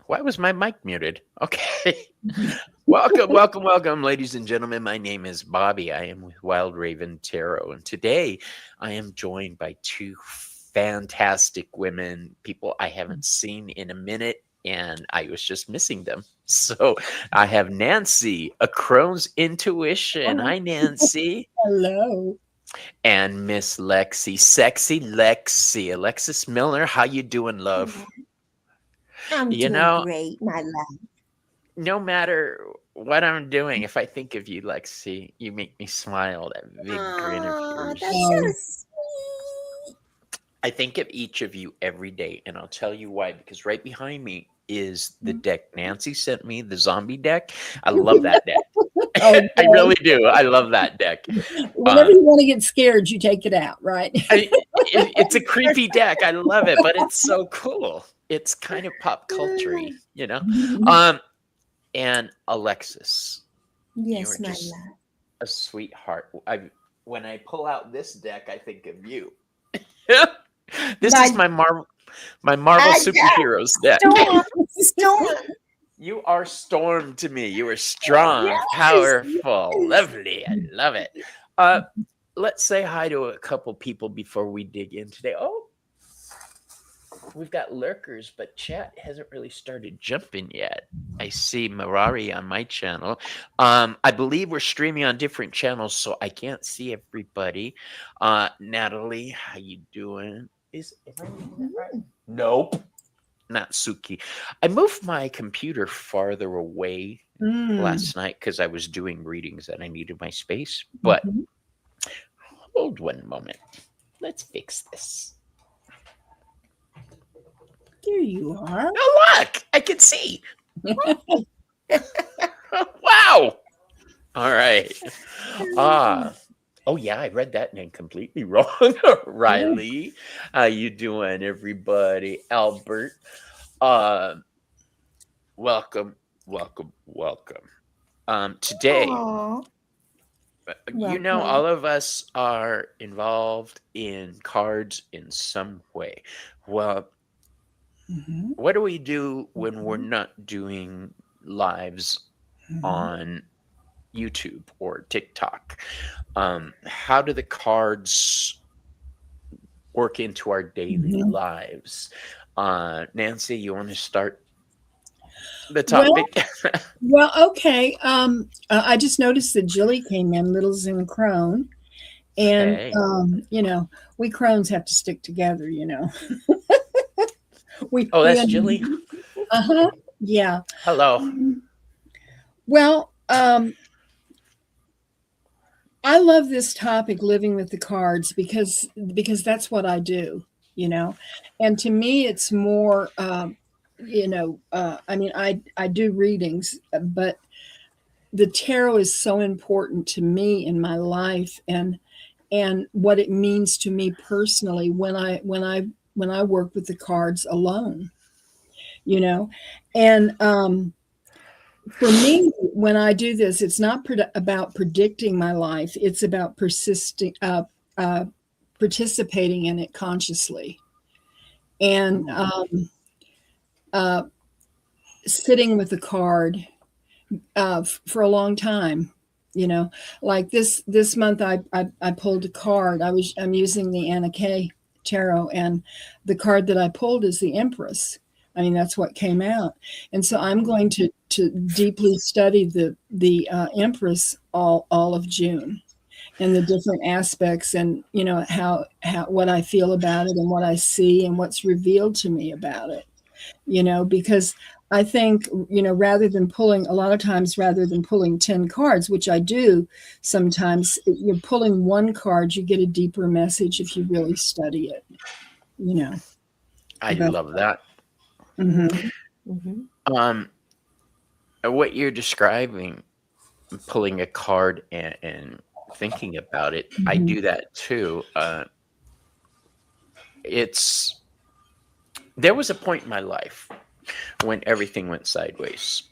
why was my mic muted? Okay. Welcome, ladies and gentlemen. My name is Bobby. I am with Wild Raven Tarot. And today I am joined by two fantastic women, people I haven't seen in a minute, and I was just missing them. So I have Nancy, a Crone's Intuition. Oh, Hi, Nancy. hello. And Miss Lexi, sexy Lexi. Alexis Miller, how you doing, love? I'm You doing know, great, my love. no matter what I'm doing, if I think of you, Lexi, you make me smile. That big grin of Oh, that's yours. so Oh, sweet. I think of each of you every day, and I'll tell you why. Because right behind me is the deck Nancy sent me, the zombie deck. I love that deck. Oh, I boy. really do. I love that deck. Whenever you want to get scared, you take it out, right? It's a creepy deck. I love it, but it's so cool. It's kind of pop culture-y, you know. Um, and Alexis, you are Yes, my just love. a sweetheart. When I pull out this deck, I think of you. This is My, my Marvel I got superheroes deck. storm. You are Storm to me. You are strong, Yes, powerful, yes. lovely. I love it. Uh, let's say hi to a couple people before we dig in today. Oh, we've got lurkers, but chat hasn't really started jumping yet. I see Marari on my channel. I believe we're streaming on different channels, so I can't see everybody. Natalie, how you doing? Am I reading that right? Nope, not Suki. I moved my computer farther away last night because I was doing readings and I needed my space. But Mhm. hold one moment. Let's fix this. There you are. Oh, look, I can see. Wow. All right. Oh yeah, I read that name completely wrong. Riley, how you doing, everybody? Albert, uh, welcome. Today, Aw. all Welcome. of us are involved in cards in some way. Well, Mhm, what do we do when we're not doing lives mhm, on YouTube or TikTok? How do the cards work into our daily mhm. lives? Nancy, you want to start the Well, topic? okay. I just noticed that Jilly came in, Little Zoom Crone, and Hey. we crones have to stick together. We Oh, we that's Jilly. uh-huh. Yeah. Hello. Well, I love this topic, living with the cards, because that's what I do, you know. And to me, it's more, I mean, I do readings, but the tarot is so important to me in my life, and what it means to me personally when I work with the cards alone, you know, and for me, when I do this, it's not about predicting my life. It's about uh, participating in it consciously, and uh, sitting with the card for a long time. You know, like this month, I pulled a card. I'm using the Anna Kay tarot, and the card that I pulled is the Empress. I mean, that's what came out, and so I'm going to deeply study the Empress all of June, and the different aspects, and how what I feel about it, and what I see, and what's revealed to me about it. Because I think, a lot of times, rather than pulling 10 cards, which I do sometimes, you're pulling one card, you get a deeper message if you really study it, you know, I about. love that. Mhm. Mhm. Um, what you're describing, pulling a card and thinking about it, I Mhm. do that too. It's There was a point in my life when everything went sideways.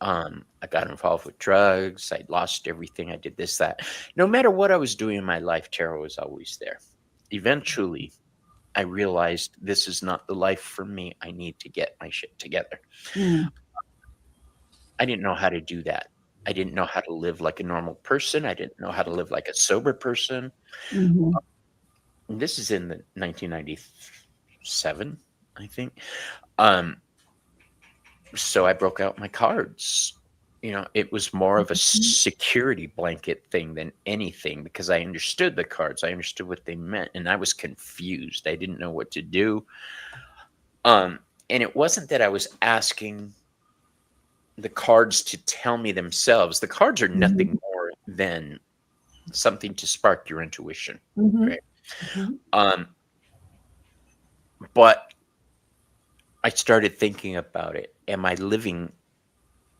I got involved with drugs. I lost everything. I did this, that. No matter what I was doing in my life, tarot was always there. Eventually, I realized this is not the life for me. I need to get my shit together. Mm. I didn't know how to do that. I didn't know how to live like a normal person. I didn't know how to live like a sober person. Mhm. And this is in the 1997, I think. Um, so I broke out my cards. It was more of a Mhm. security blanket thing than anything because I understood the cards. I understood what they meant, and I was confused. I didn't know what to do. Um, and it wasn't that I was asking the cards to tell me themselves. The cards are Mhm. nothing more than something to spark your intuition, Mhm. right? Mhm. Um, but I started thinking about it. Am I living?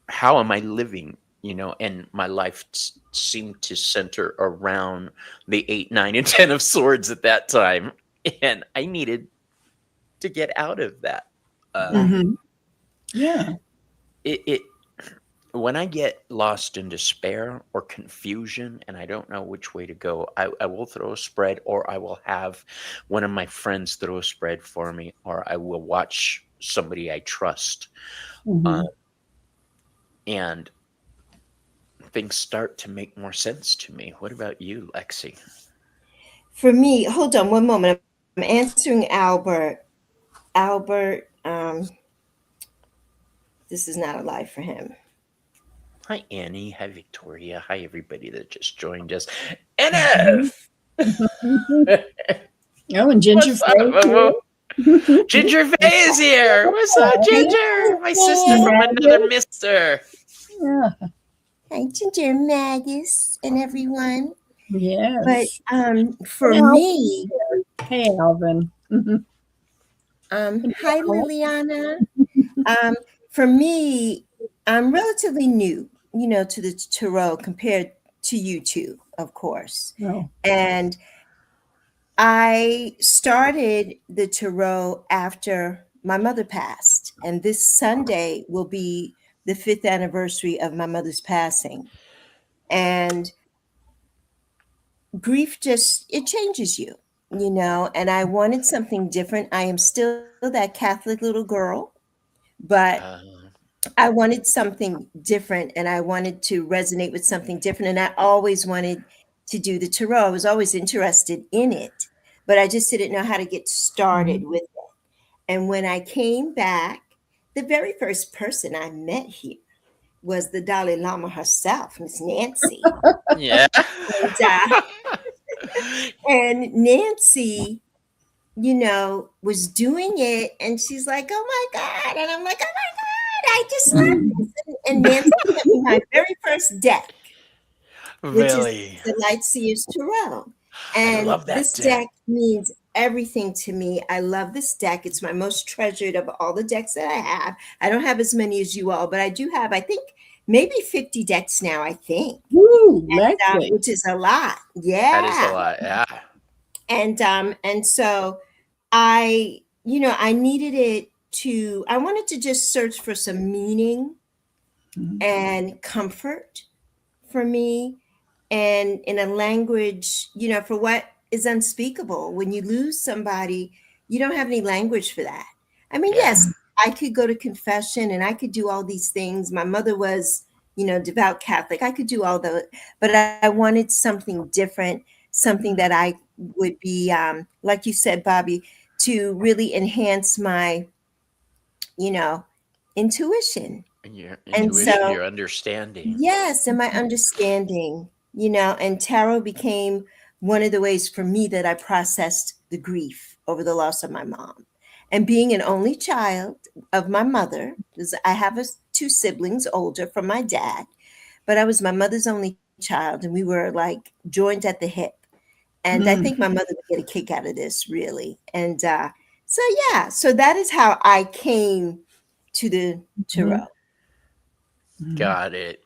How am I living? And my life seemed to center around the 8, 9, and 10 of swords at that time, and I needed to get out of that. Uh, Mhm. Yeah. it when I get lost in despair or confusion and I don't know which way to go, I will throw a spread, or I will have one of my friends throw a spread for me, or I will watch somebody I trust. Uh, Mhm. and things start to make more sense to me. What about you, Lexi? For me, hold on one moment. I'm answering Albert. Albert, this is not a life for him. Hi, Annie. Hi, Victoria. Hi, everybody that just joined us. Mhm. NF! Oh, and Ginger What's up? Faye too. Ginger Faye is here. What's up, Yeah. Ginger? My sister Yeah. from another Magus. mister. Yeah. Hi, Ginger Magus and everyone. But Yes. for And Alvin. me, Hey, Alvin. Mhm. hi Liliana. Um, for me, I'm relatively new, to the tarot compared to you two, of course. Oh. And I started the tarot after my mother passed, and this Sunday will be the 5th anniversary of my mother's passing. And grief just it changes you, and I wanted something different. I am still that Catholic little girl, but Uh, I wanted something different and I wanted to resonate with something different. And I always wanted to do the tarot. I was always interested in it, but I just didn't know how to get started Mhm. with it. And when I came back, the very first person I met here was the Dalai Lama herself, Miss Nancy. yeah. And, and Nancy, was doing it. And she's like, oh my God. And I'm like, oh my God, I just love Mhm. this. And Nancy sent me my very first deck, which is Really? the Light Seers Tarot. I And love this that deck. deck means everything to me. I love this deck. It's my most treasured of all the decks that I have. I don't have as many as you all, but I do have, I think, maybe 50 decks now, I think, Woo, Lexi. which is a lot. That is a Yeah. lot. Yeah. And so I needed it to, I wanted to just search for some meaning Mhm. and comfort for me, and in a language, for what is unspeakable. When you lose somebody, you don't have any language for that. I mean, Yeah. yes, I could go to confession and I could do all these things. My mother was, devout Catholic. I could do all the, but I wanted something different, something that I would be, like you said, Bobby, to really enhance my, you know, intuition. And your And intuition, so, your understanding. yes, and my understanding, and tarot became one of the ways for me that I processed the grief over the loss of my mom. And being an only child of my mother, because I have two siblings older from my dad, but I was my mother's only child, and we were like joined at the hip. And I Mm. think my mother would get a kick out of this, really. And so that is how I came to the Mhm. tarot. Mhm. Got it.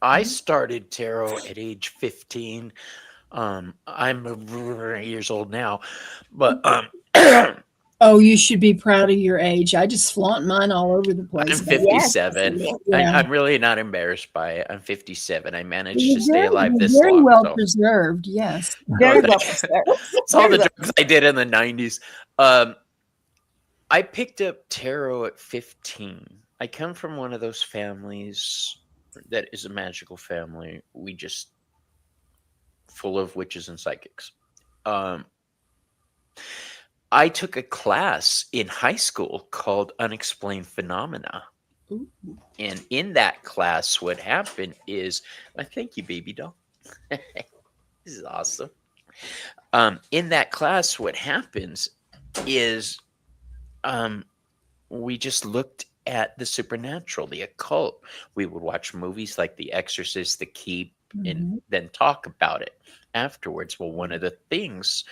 I Mhm. started tarot at age 15. I'm years old now, but Oh, you should be proud of your age. I just flaunt mine all over the I'm place. Yes, 57. Yeah. I'm really not embarrassed by it. I'm 57. I managed to You're stay alive this very long. well So preserved. Yes. very Oh, well thank- preserved. it's all Very the well. drugs I did in the 90s. I picked up tarot at 15. I come from one of those families that is a magical family. We just full of witches and psychics. Um, I took a class in high school called Unexplained Phenomena. Ooh. And in that class, what happened is, thank you, baby doll. This is awesome. In that class, what happens is we just looked at the supernatural, the occult. We would watch movies like The Exorcist, The Keep, and then talk about it afterwards. Well, one of the things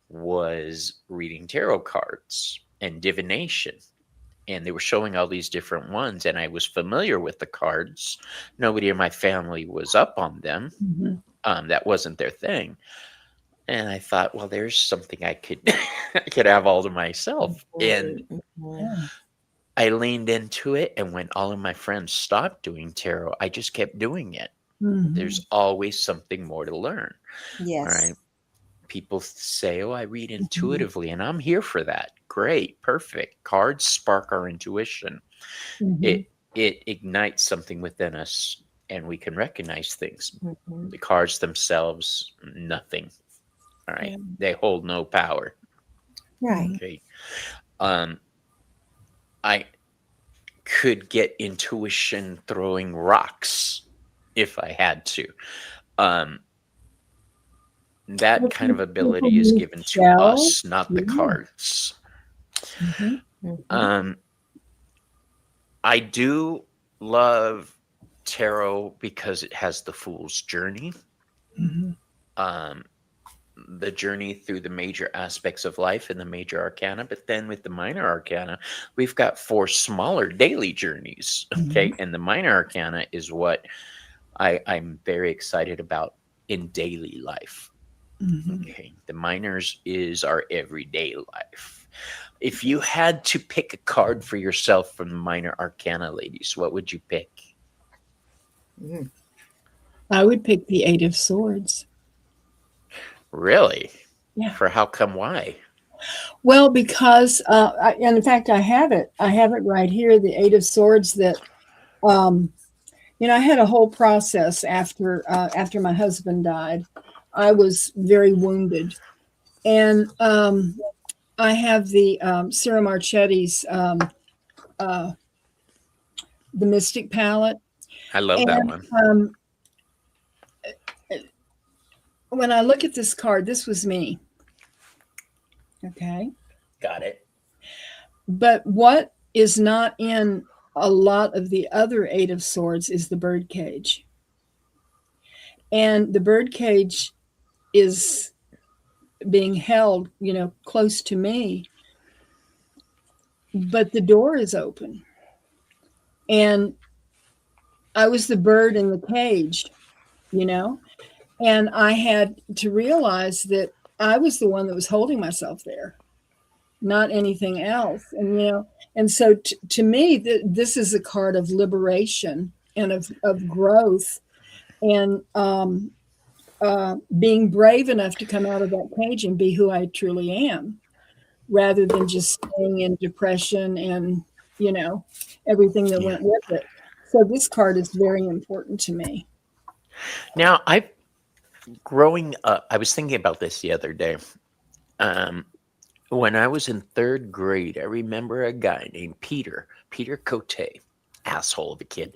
was reading tarot cards and divination. And they were showing all these different ones, and I was familiar with the cards. Nobody in my family was up on them. That wasn't their thing. And I thought, well, there's something I could I could have all to myself. And Yeah. I leaned into it, and when all of my friends stopped doing tarot, I just kept doing it. There's always something more to learn. Yes. All right. People say, oh, I read intuitively, and I'm here for that. Great, perfect. Cards spark our intuition. It ignites something within us, and we can recognize things. The cards themselves, nothing. All right. Yeah. They hold no power. Right. Okay. I could get intuition throwing rocks if I had to. That kind of ability is given to us, not the cards. I do love tarot because it has the Fool's Journey. The journey through the major aspects of life and the major arcana, but then with the minor arcana, we've got 4 smaller daily journeys. Okay. And the minor arcana is what I'm very excited about in daily life. Okay. The minors is our everyday life. If you had to pick a card for yourself from the minor arcana, ladies, what would you pick? I would pick the 8 of Swords. Really? Yeah. For how come? Why? Well, because and in fact, I have it. I have it right here. The 8 of Swords. That I had a whole process after my husband died. I was very wounded, and I have the Ciro Marchetti's the Mystic Palette. I love that one. When I look at this card, this was me. Okay. Got it. But what is not in a lot of the other 8 of Swords is the birdcage. And the birdcage is being held, close to me. But the door is open. And I was the bird in the cage, and I had to realize that I was the one that was holding myself there, not anything else. And so to me, this is a card of liberation and of growth, and being brave enough to come out of that cage and be who I truly am, rather than just staying in depression and, everything that went with it. So this card is very important to me. Now, growing up, I was thinking about this the other day. When I was in 3rd grade, I remember a guy named Peter Cote, asshole of a kid.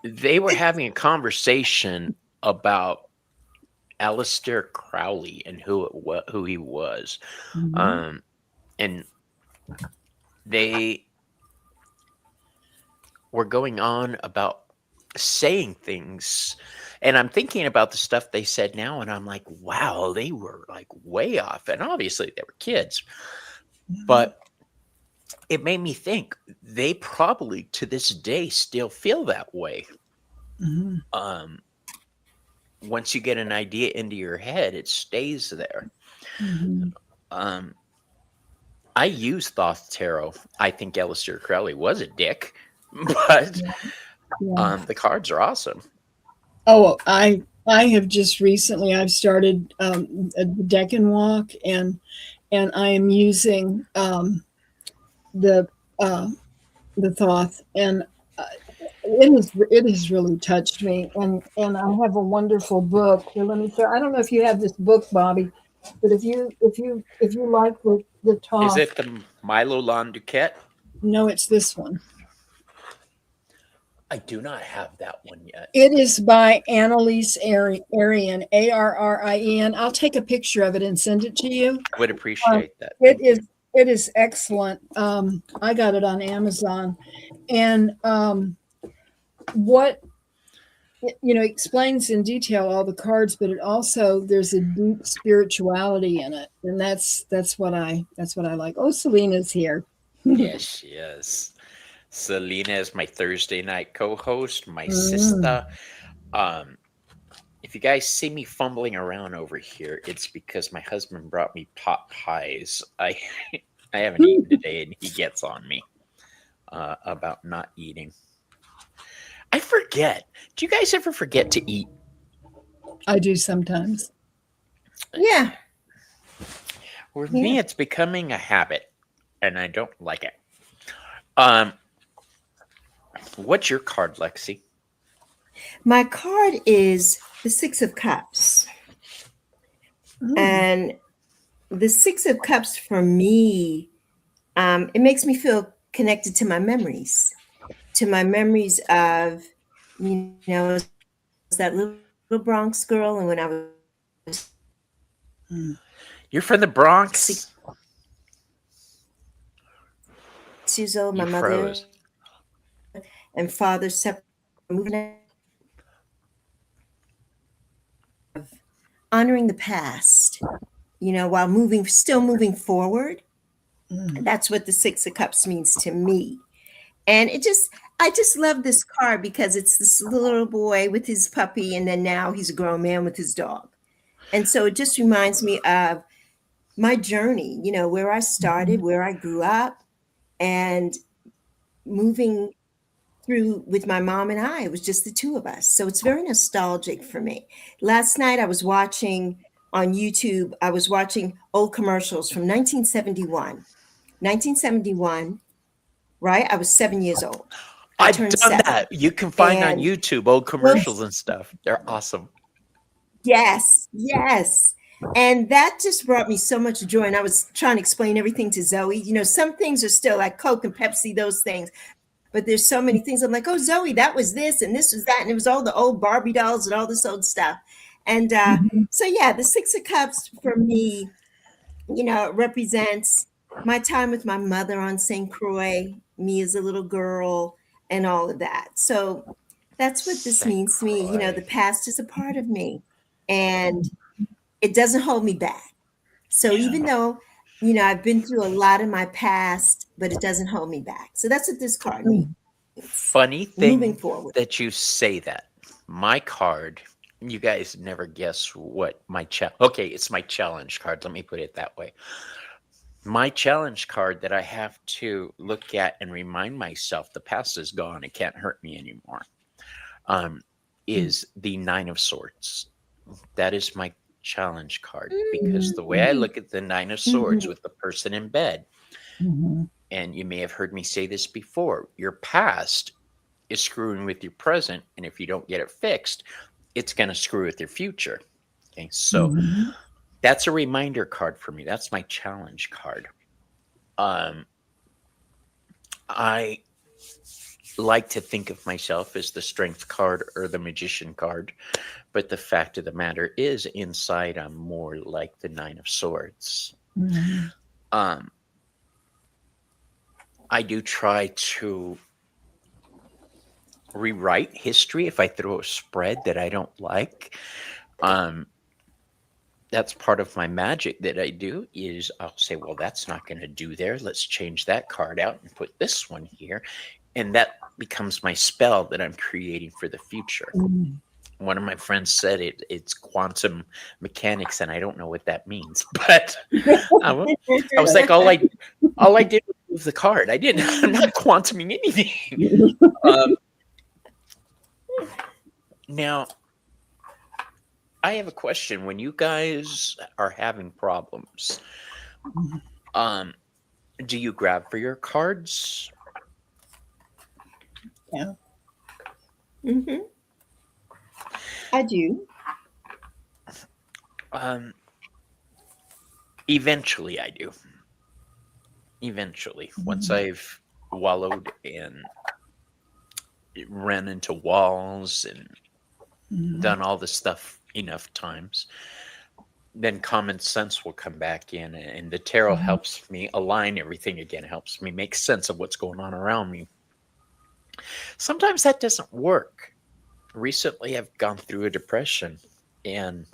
They were having a conversation about Aleister Crowley and who he was. And they were going on about saying things, and I'm thinking about the stuff they said now, and I'm like, wow, they were like way off. And obviously they were kids, but it made me think they probably to this day still feel that way. Once you get an idea into your head, it stays there. Um, I use Thoth Tarot. I think Aleister Crowley was a dick, but Yeah. the cards are awesome. Oh, I have just recently I've started a deck and walk, and I am using the uh, the Thoth, and uh, it has really touched me, and I have a wonderful book here. Let me share. I don't know if you have this book, Bobby, but if you like the Is Thoth, it the Milo Duquette? no, it's this one. I do not have that one yet. It is by Annalise Arien, Arrien. I'll take a picture of it and send it to you. Would appreciate that. It Thank you. is it is excellent. I got it on Amazon, and what explains in detail all the cards, but it also there's a deep spirituality in it, and that's what I like. Oh, Selena's here. Yes, yes. Selena is my Thursday night co-host, my sister. If you guys see me fumbling around over here, it's because my husband brought me pot pies. I haven't eaten today, and he gets on me about not eating. I forget. Do you guys ever forget to eat? I do sometimes. Yeah. With me, it's becoming a habit, and I don't like it. What's your card, Lexi? My card is the Six of Cups. And the Six of Cups for me, it makes me feel connected to my memories of, that little Bronx girl. And when I was You're from the Bronx? 6 years old, my You mother froze. and father separated, moving out, honoring the past, while still moving forward. That's what the Six of Cups means to me. And I just love this card because it's this little boy with his puppy, and then now he's a grown man with his dog. And so it just reminds me of my journey, where I started, where I grew up, and moving through with my mom and I. It was just the two of us. So it's very nostalgic for me. Last night I was watching on YouTube, old commercials from 1971. 1971, right? I was 7 years old. I've turned done 7. that. You can find on And YouTube old commercials and stuff. They're awesome. Yes. And that just brought me so much joy. And I was trying to explain everything to Zoe. Some things are still like Coke and Pepsi, those things. But there's so many things. I'm like, oh, Zoe, that was this and this was that. And it was all the old Barbie dolls and all this old stuff. And so, yeah, the Six of Cups for me, it represents my time with my mother on St. Croix, me as a little girl, and all of that. So that's what this means to me. The past is a part of me, and it doesn't hold me back. So even though, I've been through a lot in my past, but it doesn't hold me back. So that's what this card means. Funny thing Moving forward. that you say that. My card, you guys never guess what my it's my challenge card. Let me put it that way. My challenge card that I have to look at and remind myself the past is gone. It can't hurt me anymore. Is the Nine of Swords. That is my challenge card because the way I look at the Nine of Swords with the person in bed, and you may have heard me say this before, your past is screwing with your present, and if you don't get it fixed, it's going to screw with your future. Okay, so that's a reminder card for me. That's my challenge card. I like to think of myself as the Strength card or the Magician card, but the fact of the matter is, inside I'm more like the Nine of Swords. I do try to rewrite history if I throw a spread that I don't like. That's part of my magic that I do is I'll say, well, that's not going to do there. Let's change that card out and put this one here. And that becomes my spell that I'm creating for the future. one of my friends said it's quantum mechanics, and I don't know what that means. But I was like, all I did was move the card. I'm not quantuming anything. Now, I have a question. When you guys are having problems, do you grab for your cards? Yeah. Mm-hmm. I do. Eventually, I do. Eventually, once I've wallowed and ran into walls and done all this stuff enough times, then common sense will come back in, and the tarot helps me align everything again, helps me make sense of what's going on around me. Sometimes that doesn't work. Recently, I've gone through a depression, and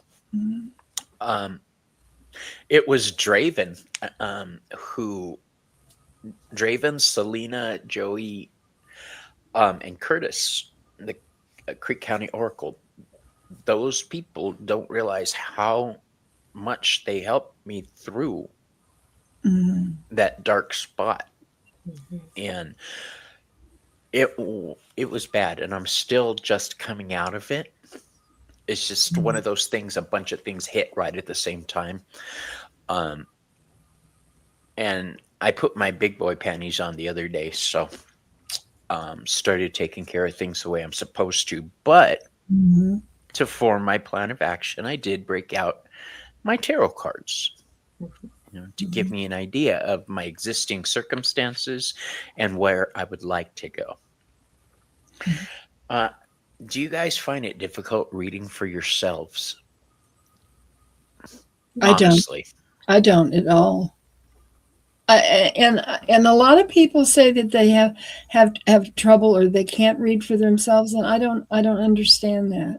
it was Draven, Draven, Selena, Joey, and Curtis, the Creek County Oracle. Those people don't realize how much they helped me through that dark spot. And it was bad, and I'm still just coming out of it. It's just one of those things, a bunch of things hit right at the same time. And I put my big boy panties on the other day, so started taking care of things the way I'm supposed to. But to form my plan of action, I did break out my tarot cards, to give me an idea of my existing circumstances and where I would like to go. Do you guys find it difficult reading for yourselves? Honestly. I don't at all. And a lot of people say that they have trouble or they can't read for themselves, and I don't understand that,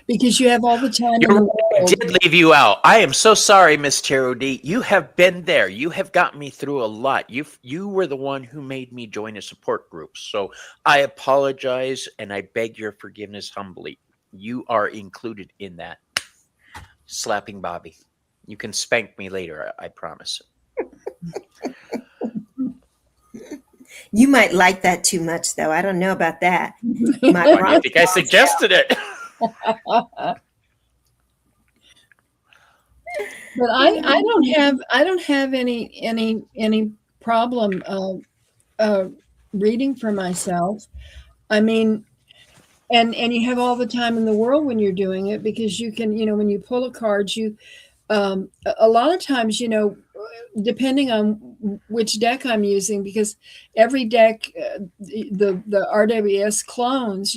because you have all the time in the I world. did leave you out. I am so sorry, Miss Tarot D. You have been there. You have got me through a lot. You were the one who made me join a support group. So I apologize, and I beg your forgiveness humbly. You are included in that. Slapping Bobby. You can spank me later, I promise. You might like that too much, though. I don't know about that. I think I suggested it. But I don't have any problem reading for myself. I mean, and you have all the time in the world when you're doing it, because you can, when you pull a card, you a lot of times, depending on which deck I'm using, because every deck, the RWS clones,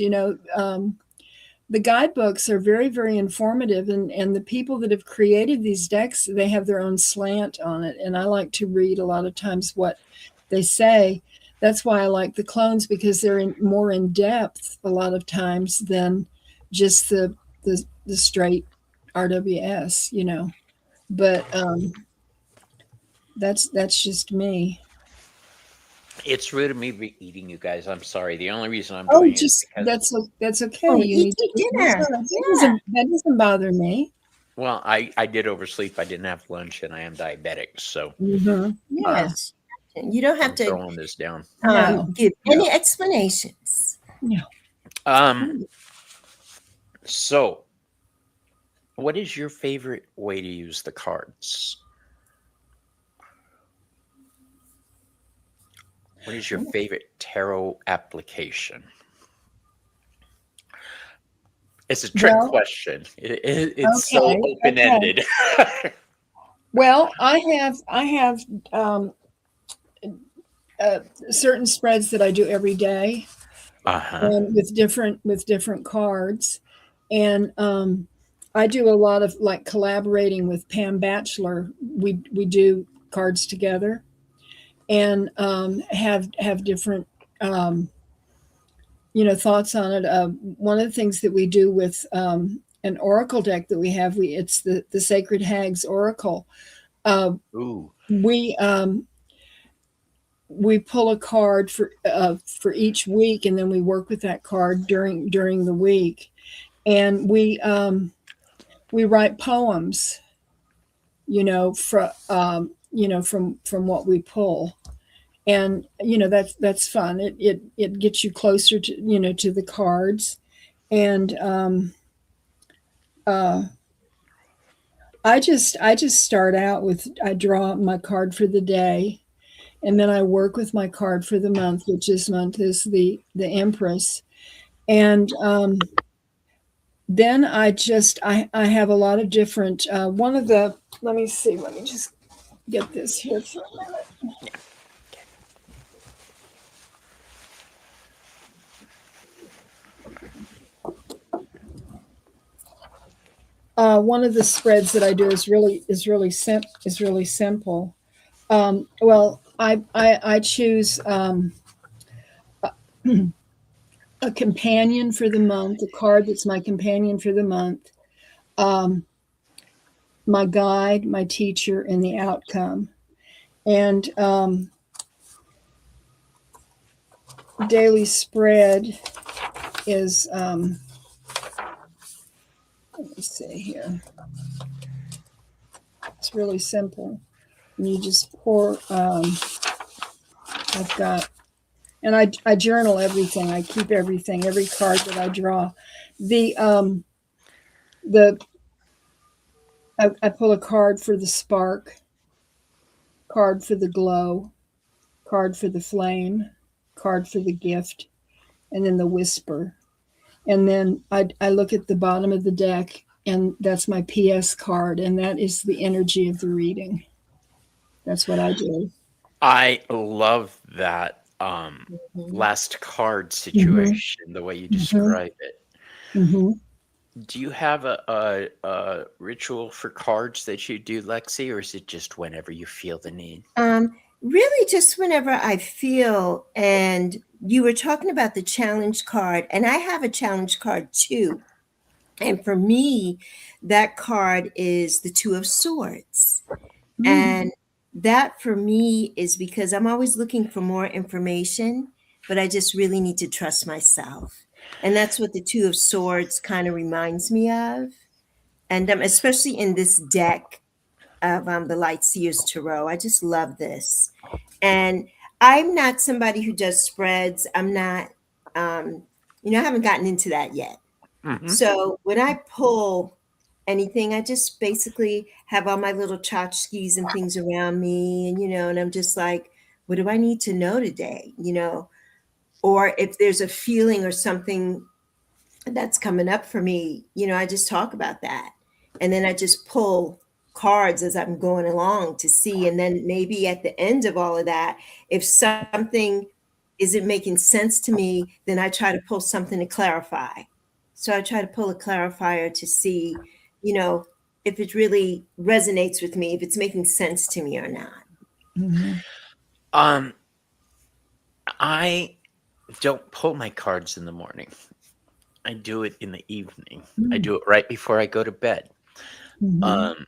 the guidebooks are very, very informative, and the people that have created these decks, they have their own slant on it. And I like to read a lot of times what they say. That's why I like the clones, because they're more in depth a lot of times than just the straight RWS, But that's just me. It's rude of me eating you guys. I'm sorry. The only reason I'm doing it is because that's okay. Oh, You eat your dinner. that doesn't bother me. well, I did oversleep. I didn't have lunch, and I am diabetic, so Yes. You don't have I'm to throwing this down. give any explanations. So, what is your favorite way to use the cards? What is your favorite tarot application? It's a trick question. It's so open-ended. Okay. Well, I have certain spreads that I do every day, and with different cards, and I do a lot of like collaborating with Pam Batchelor. We do cards together, and have different thoughts on it. One of the things that we do with an oracle deck that we have, it's the Sacred Hags Oracle. Ooh. We pull a card for each week, and then we work with that card during the week. and we write poems, from what we pull, and that's fun. It gets you closer to the cards, and I just start out with, I draw my card for the day, and then I work with my card for the month, which this month is the Empress, and then I have a lot of different. One of the Let me see. Let me just get this here for a minute. One of the spreads that I do is really simple. Well, I choose a companion for the month, a card that's my companion for the month, my guide, my teacher, and the outcome. And daily spread is, let me see here. It's really simple. And you just pour, I've got, and I journal everything. I keep everything, every card that I draw. I pull a card for the spark, card for the glow, card for the flame, card for the gift, and then the whisper. And then I look at the bottom of the deck, and that's my PS card, and that is the energy of the reading. That's what I do. I love that last card situation, the way you describe it. Mm-hmm. Do you have a ritual for cards that you do, Lexi, or is it just whenever you feel the need? Really just whenever I feel. And you were talking about the challenge card, and I have a challenge card too. And for me, that card is the Two of Swords. Mm. And that for me is because I'm always looking for more information, but I just really need to trust myself. And that's what the Two of Swords kind of reminds me of. And especially in this deck of the Light Seers Tarot, I just love this. And I'm not somebody who does spreads. I'm not, I haven't gotten into that yet. Mm-hmm. So when I pull anything, I just basically have all my little tchotchkes and things around me, and I'm just like, what do I need to know today? Or if there's a feeling or something that's coming up for me, I just talk about that. And then I just pull cards as I'm going along to see. And then maybe at the end of all of that, if something isn't making sense to me, then I try to pull something to clarify. So I try to pull a clarifier to see, if it really resonates with me, if it's making sense to me or not. Mm-hmm. I don't pull my cards in the morning. I do it in the evening. Mm. I do it right before I go to bed. Mm-hmm.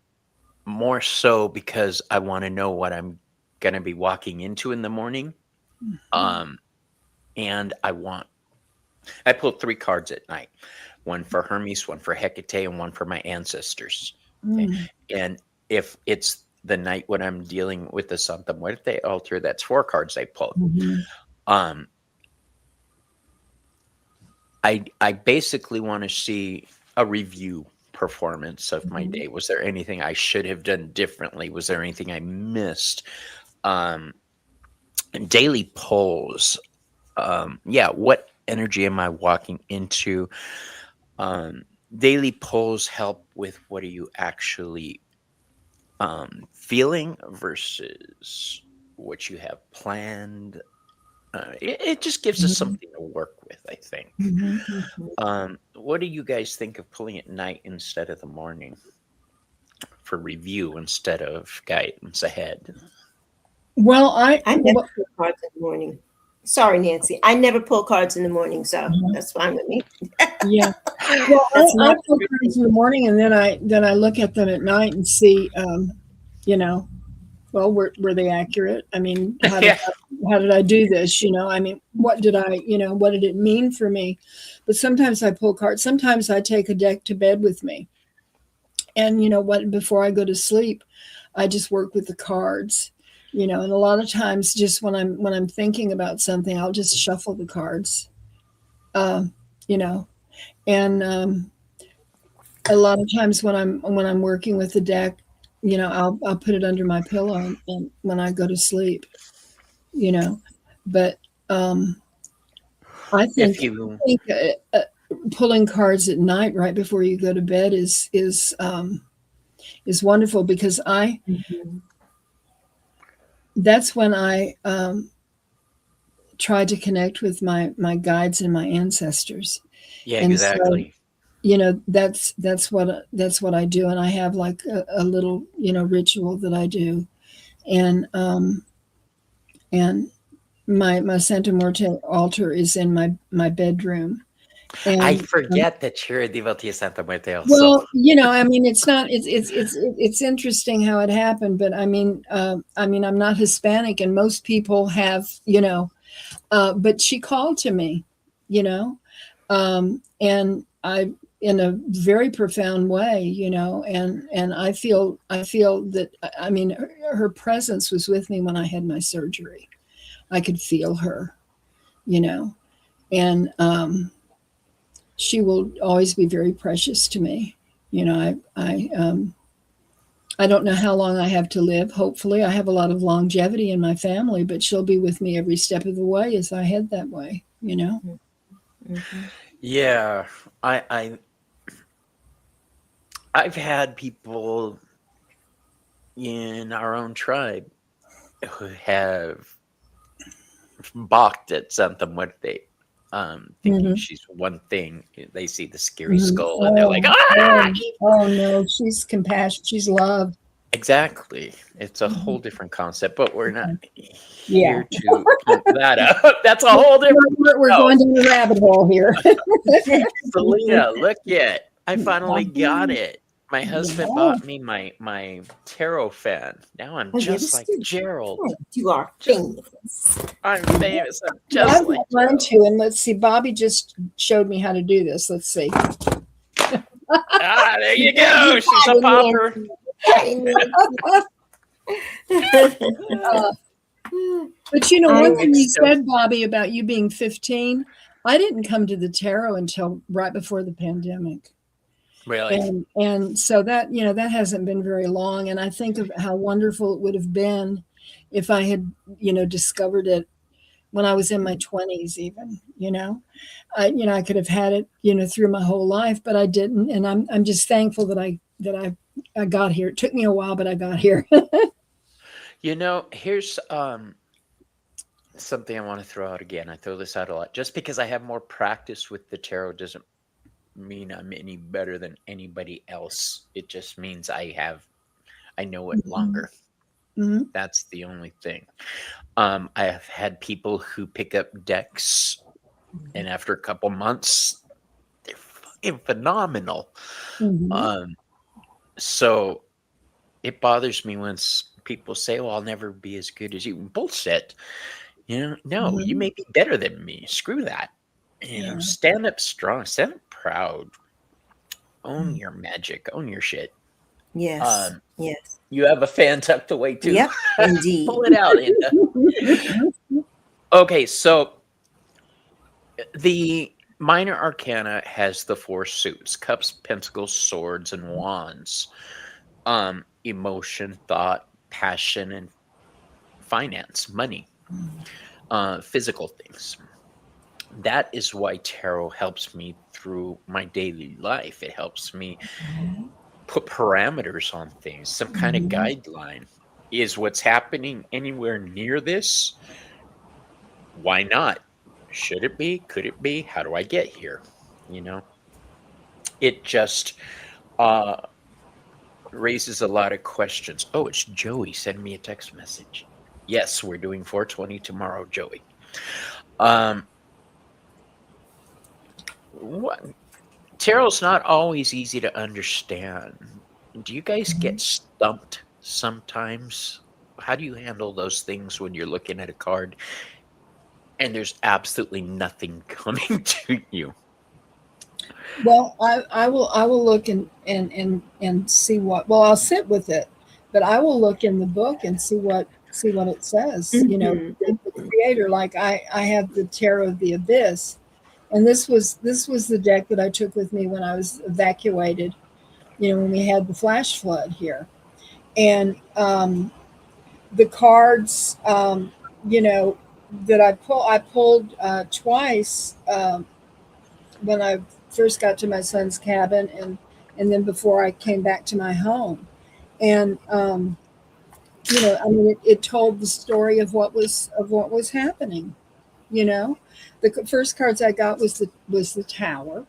More so because I want to know what I'm going to be walking into in the morning. Mm-hmm. And I pull 3 cards at night. One for Hermes, one for Hecate, and one for my ancestors. Okay? Mm. And if it's the night when I'm dealing with the Santa Muerte altar, that's 4 cards I pull. Mm-hmm. I basically want to see a review performance of my day. Was there anything I should have done differently? Was there anything I missed? And daily polls. What energy am I walking into? Daily polls help with what are you actually feeling versus what you have planned. It just gives us something to work with, I think. Mm-hmm. What do you guys think of pulling at night instead of the morning for review instead of guidance ahead? Well, I never pull cards in the morning. Sorry, Nancy. I never pull cards in the morning, so that's fine with me. Yeah. Well, I pull cards in the morning, and then I look at them at night and see, well, were they accurate? I mean, how did I do this? I mean, what did what did it mean for me? But sometimes I pull cards. Sometimes I take a deck to bed with me. And before I go to sleep, I just work with the cards, and a lot of times just when I'm thinking about something, I'll just shuffle the cards, uh, you know, and a lot of times when I'm working with the deck, I'll put it under my pillow and when I go to sleep, you know, but I If think, you, pulling cards at night right before you go to bed is wonderful because Mhm. that's when I try to connect with my guides and my ancestors. yeah, And so, exactly. that's what I do. And I have like a little, ritual that I do. And my Santa Muerte altar is in my bedroom. I And forget that you're a devotee of Santa Muerte also. well, I mean, it's not. It's interesting how it happened, but I mean, I'm not Hispanic, and most people have, But she called to me, and I, in a very profound way, and I feel that. I mean, her presence was with me when I had my surgery. I could feel her, you know, and she will always be very precious to me. I don't know how long I have to live. Hopefully, I have a lot of longevity in my family, but she'll be with me every step of the way as I head that way. Mhm. Yeah, I I've had people in our own tribe who have balked at Santa Muerte, thinking Hmm. she's one thing. They see the scary Hmm. skull and they're like, Oh, ah! oh, oh no, she's compassion. She's love. Exactly. It's a whole Mhm. different concept, but we're not Yeah, here to pump that up. That's a whole different we're show. going down a rabbit hole here. Selena, look it. I finally got Mhm. it. My husband Yeah. bought me my tarot fan. Now I'm Oh, yeah, just this like is Gerald. right. You are Just famous. I'm famous. I'm Yeah, just I've like learned Gerald. to, and let's see. Bobby just showed me how to do this. Let's see. Ah, there You you got go. you She's got a it, popper. Nancy. Uh, but one I thing you So said, Bobby, about you being 15, I didn't come to the tarot until right before the pandemic. really, And so that hasn't been very long. And I think of how wonderful it would have been if I had, discovered it when I was in my 20s even. I could have had it, through my whole life, but I didn't. And I'm just thankful that I got here. It took me a while, but I got here. here's something I want to throw out again. I throw this out a lot. Just because I have more practice with the tarot doesn't mean I'm any better than anybody else. It just means I know it Mhm. longer. Mhm. That's the only thing. I have had people who pick up decks, and after a couple months, they're fucking phenomenal. Mhm. Um, so it bothers me when people say, "Well, I'll never be as good as you." Bullshit. No, you Mhm. may be better than me. Screw that. Yeah. Stand up strong, stand up proud, own your magic, own your shit. yes, Um, yes, you have a fan tucked away too. yep, indeed. Pull it out, Inda. Okay, so the minor arcana has the four suits: cups, pentacles, swords, and wands. Emotion, thought, passion, and finance, money, physical things. That is why tarot helps me through my daily life. It helps me put parameters on things, some kind of Mhm. guideline. Is what's happening anywhere near this? Why not? Should it be? Could it be? How do I get here? You know, it just uh, raises a lot of questions. Oh, it's Joey. Send me a text message. Yes, we're doing 420 tomorrow, Joey. Um, what tarot's not always easy to understand. Do you guys get stumped sometimes? how do you handle those things when you're looking at a card and there's absolutely nothing coming to you? Well, I will look and see what. Well, I'll sit with it, but I will look in the book and see what it says. You know, Mhm. the creator. Like I have the Tarot of the Abyss, and this was the deck that I took with me when I was evacuated. You know, when we had the flash flood here, and the cards. You know, that I pulled twice. When I first got to my son's cabin, and then before I came back to my home. And you know, I mean, it told the story of what was happening. You know, the first cards I got was the Tower,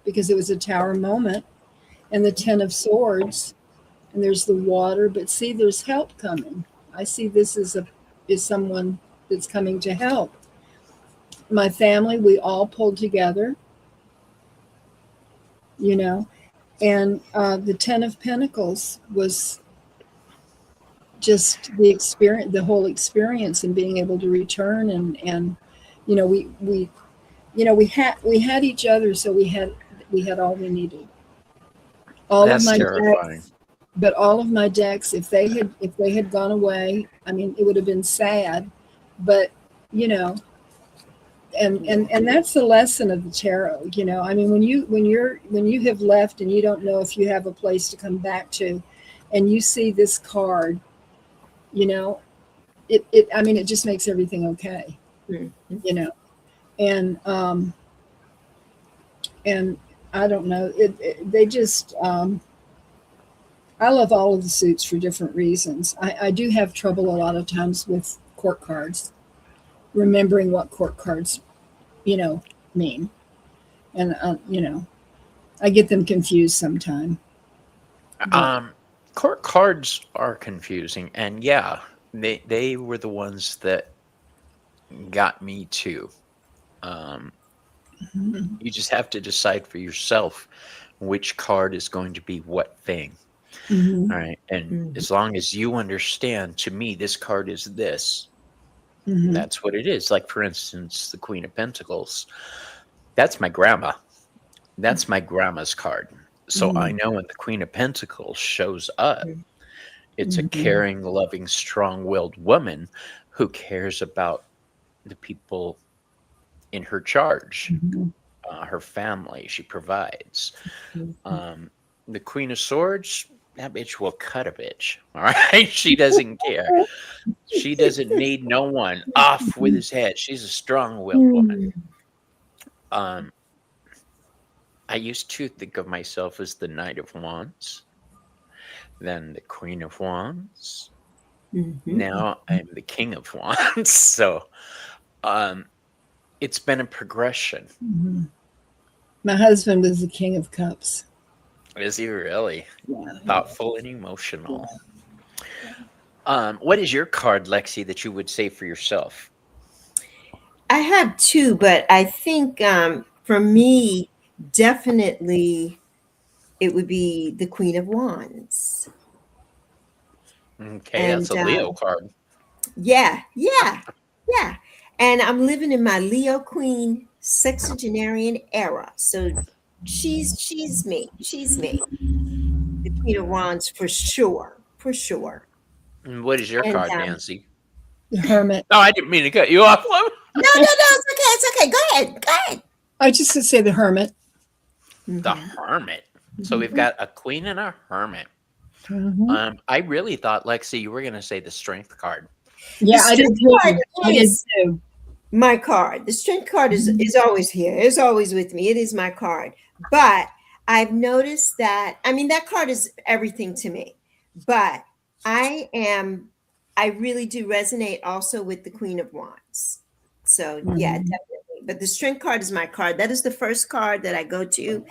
because it was a Tower moment, and the Ten of Swords, and there's the water. But see, there's help coming. I see this is someone that's coming to help. My family, we all pulled together. You know, and the Ten of Pentacles was just the experience, the whole experience, and being able to return. And you know, we you know, we had each other, so we had all we needed. All of That's my terrifying. decks, but all of my decks, if they had gone away, I mean, it would have been sad. But you know, and that's the lesson of the tarot. You know, I mean, when you have left and you don't know if you have a place to come back to, and you see this card, you know, it I mean, it just makes everything okay. Mhm. You know, and and I don't know, they just I love all of the suits for different reasons. I do have trouble a lot of times with court cards, remembering what court cards, you know, mean. And you know, I get them confused sometime. But Um, Court cards are confusing, and yeah, they were the ones that got me too. Um, mhm, you just have to decide for yourself which card is going to be what thing. mhm, All right. And Mhm. as long as you understand, to me, this card is this, mhm, that's what it is. Like, for instance, the Queen of Pentacles. That's my grandma. That's my grandma's card. So I mhm, know when the Queen of Pentacles shows up, it's a mhm, caring, loving, strong willed woman who cares about the people in her charge, mhm, her family. She provides. Mhm. Um, the Queen of Swords, that bitch will cut a bitch. All right. She doesn't care. She doesn't need no one off with his head. She's a strong willed woman. Mhm. Um, I used to think of myself as the Knight of Wands, then the Queen of Wands. Mhm. Now I'm the King of Wands. So um, it's been a progression. mhm. My husband was the King of Cups. Is he really Yeah, he was. thoughtful and emotional? What is your card, Lexi, that you would say for yourself? I have two, but I think for me, definitely it would be the Queen of Wands. Okay, that's And a Leo card. yeah, yeah, yeah. And I'm living in my Leo Queen sexagenarian era. So she's me. She's me. The Queen of Wands for sure. For sure. And what is your And card, Nancy? The Hermit. No, I didn't mean to cut you off. no, no, no, it's okay. It's okay. Go ahead. Go ahead. I just would say the Hermit. The Mhm. Hermit. So we've Mhm, got a Queen and a Hermit. mhm. I really thought, Lexi, you were going to say the Strength card. The Yeah, I did strength card too. I did is too. my card. The strength card is Mhm, is always here. It's always with me. It is my card. But I've noticed that I mean that card is everything to me. But I really do resonate also with the Queen of Wands. So yeah, mhm. definitely. But the strength card is my card. That is the first card that I go to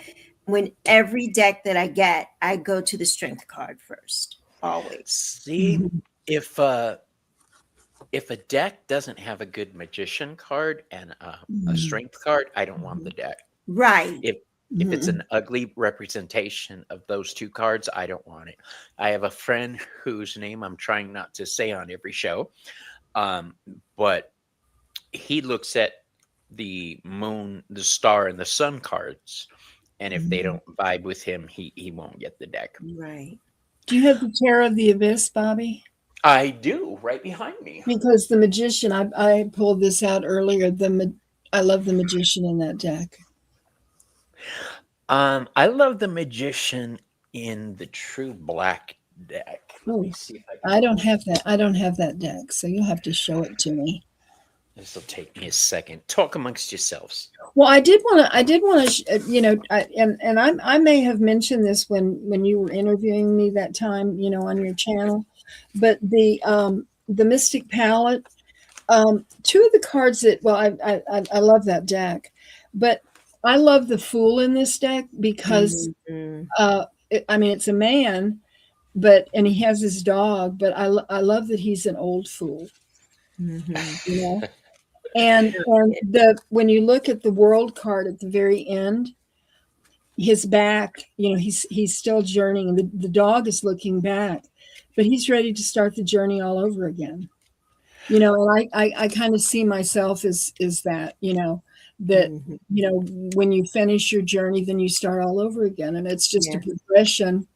when every deck that I get, I go to the strength card first. Always. See, Mhm, if if a deck doesn't have a good magician card and a mhm, strength card, I don't want the Mhm. deck. Right. If If it's Mhm. an ugly representation of those two cards, I don't want it. I have a friend whose name I'm trying not to say on every show, um, but he looks at the moon, the star, and the sun cards, and if they Mhm. don't vibe with him, he won't get the deck. Right. Do you have the Tarot of the Abyss, Bobby? I do, right behind me. Because the Magician, I pulled this out earlier. I love the Magician in that deck. I love the Magician in the True Black deck. Let me Oh, see if I I can. don't have that. I don't have that deck, so you'll have to show it to me. This will take me a second. Talk amongst yourselves. Well, I did want to. I did want to. I may have mentioned this when you were interviewing me that time. On your channel, but the Mystic Palette. Two of the cards that I love that deck, but I love the Fool in this deck because Mhm. it's a man, and he has his dog, but I love that he's an old fool. Mhm. You know. And when you look at the world card at the very end, his back, he's still journeying. The dog is looking back, but he's ready to start the journey all over again. And I kind of see myself as that, that Mhm. when you finish your journey, then you start all over again, and it's just a Yeah. progression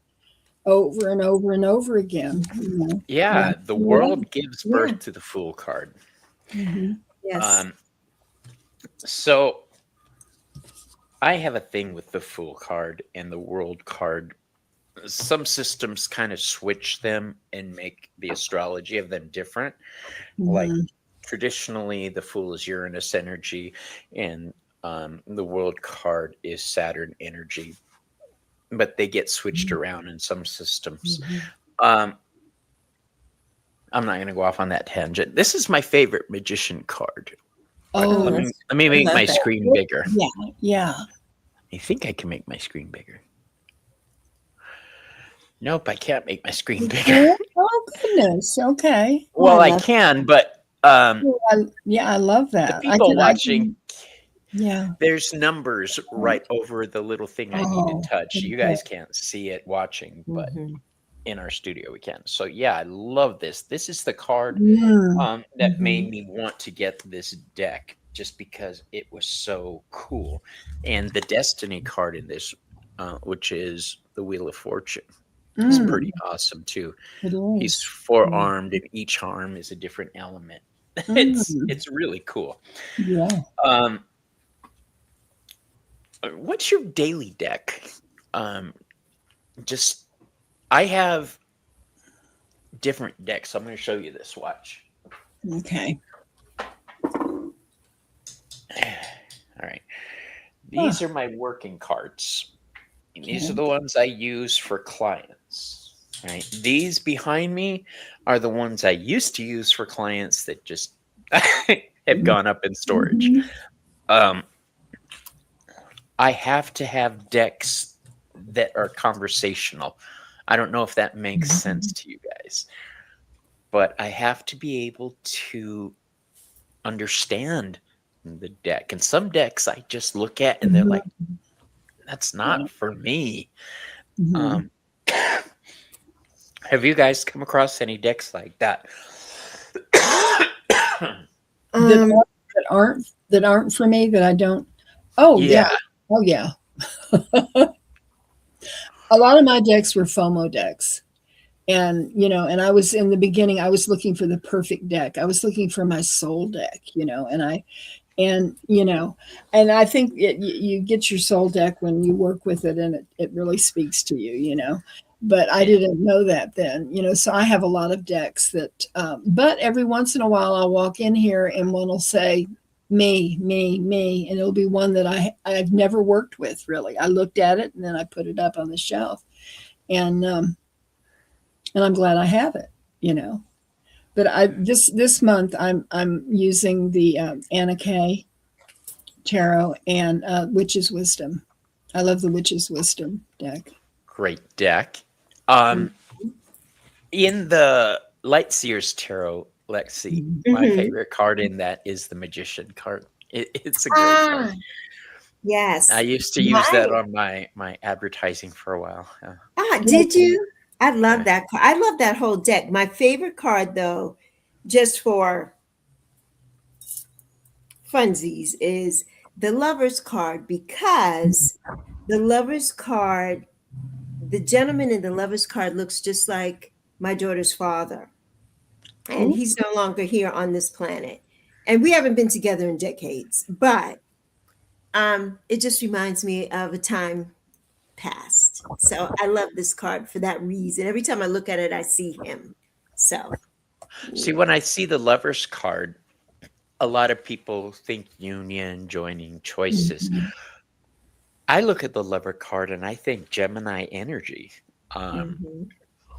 over and over and over again. Yeah, the world gives Yeah. birth to the Fool card. Mhm. Yes. So I have a thing with the Fool card and the World card. Some systems kind of switch them and make the astrology of them different. Like Mhm. traditionally, the Fool is Uranus energy, and the World card is Saturn energy, but they get switched around in some systems. Mhm. Um, I'm not going to go off on that tangent. This is my favorite Magician card. Oh, Let me I make love my that. screen bigger. yeah. I think I can make my screen bigger. Nope, I can't make my screen bigger. Oh goodness. Okay. Well, I I love can, but Well, I love the that. people watching, Yeah. there's numbers right over the little thing I need to Oh, touch. You okay. guys can't see it watching, but Mhm. in our studio we can. So yeah, I love this. This is the card that made Mhm. me want to get this deck just because it was so cool. And the Destiny card in this, which is the Wheel of Fortune, is Mm, pretty awesome too. it He's is. four-armed, and each arm is a different element. Mm, It's really cool. yeah. Um, what's your daily deck? Um, just I have different decks. I'm going to show you this. Watch. Okay. All right. These are my working cards. And these are Okay. the ones I use for clients. Right. These behind me are the ones I used to use for clients that just have gone up in storage. Mhm. Um, I have to have decks that are conversational. I don't know if that makes sense to you guys, but I have to be able to understand the deck. And some decks I just look at and they're like, that's not for me. Mhm. Um, have you guys come across any decks like that? Um, That aren't for me, that I don't. Oh yeah. Yeah. Oh yeah. A lot of my decks were FOMO decks. And I was in the beginning, I was looking for the perfect deck. I was looking for my soul deck, and I think you get your soul deck when you work with it, and it really speaks to you. But I didn't know that then. So I have a lot of decks that, but every once in a while I'll walk in here and one will say, me, me, me, and it'll be one that I've never worked with really. I looked at it and then I put it up on the shelf, and I'm glad I have it. But this month I'm using the Anna Kay Tarot and Witch's Wisdom. I love the Witch's Wisdom deck. Great deck. In the Lightseers Tarot, Lexi, my Mhm. favorite card in that is the Magician card. It's a great card. Yes. I used to use that Right. on my advertising for a while. Yeah. Did you? I love Yeah. that card. I love that whole deck. My favorite card, though, just for funsies, is the Lover's card because the Lover's card, the gentleman in the Lover's card looks just like my daughter's father. And Ooh. he's no longer here on this planet. And we haven't been together in decades, but it just reminds me of a time past. So I love this card for that reason. Every time I look at it, I see him. So See, when I see the Lover's card, a lot of people think union, joining, choices. Mhm. I look at the Lover card and I think Gemini energy. mhm.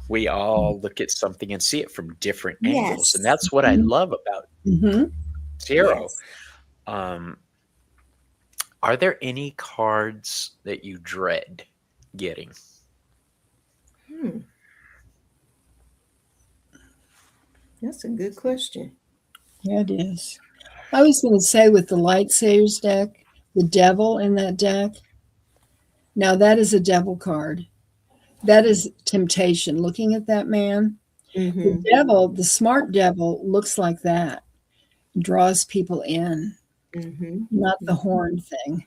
We all look at something and see it from different angles, and Yes, that's what I love about Mhm. tarot. yes. Um, are there any cards that you dread getting? Hmm, that's a good question. Yeah, it is. I was going to say with the Lightsayers deck, the devil in that deck. Now that is a devil card. That is temptation. Looking at that man, the hmm devil, the smart devil, looks like that. Draws people in, hmm not the horn thing.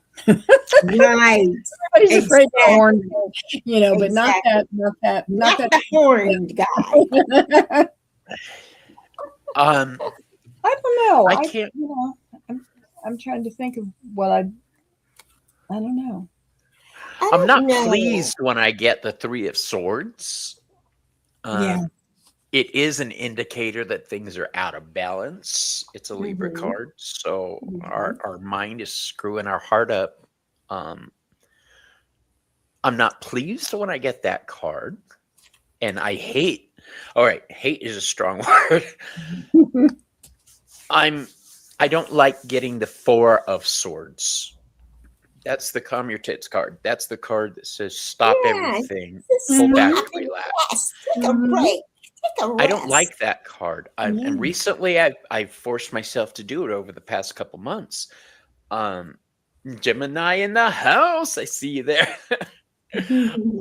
Right. Everybody's afraid of the horn Exactly. thing, but not Exactly. that, not that, not Not the horned guy. that. Um, I don't know. I can't. I'm trying to think of what I don't know. I I'm don't not know. pleased when I get the Three of Swords. Yeah. It is an indicator that things are out of balance. It's a Libra Mhm. card, so Mhm. our mind is screwing our heart up. Um, I'm not pleased when I get that card, and I hate. All right, hate is a strong word. I don't like getting the Four of Swords. That's the calm your tits card. That's the card that says stop Yeah. everything, Just pull back, stop and relax. rest. Take a Mhm. break. Take a rest. I don't like that card. Yeah. And recently I've forced myself to do it over the past couple months. Gemini in the house. I see you there.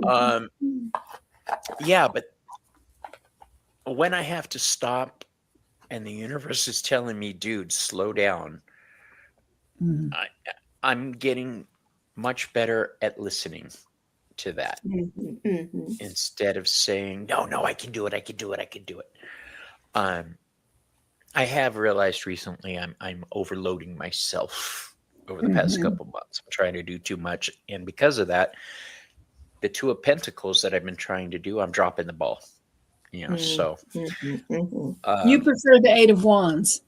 um, yeah, but when I have to stop and the universe is telling me, dude, slow down, Mhm. I'm getting much better at listening to that Mhm, mhm. instead of saying, no, I can do it. I can do it. I can do it. I have realized recently I'm overloading myself over the past Mhm. couple months. I'm trying to do too much, and because of that, the Two of Pentacles that I've been trying to do, I'm dropping the ball. So You prefer the Eight of Wands.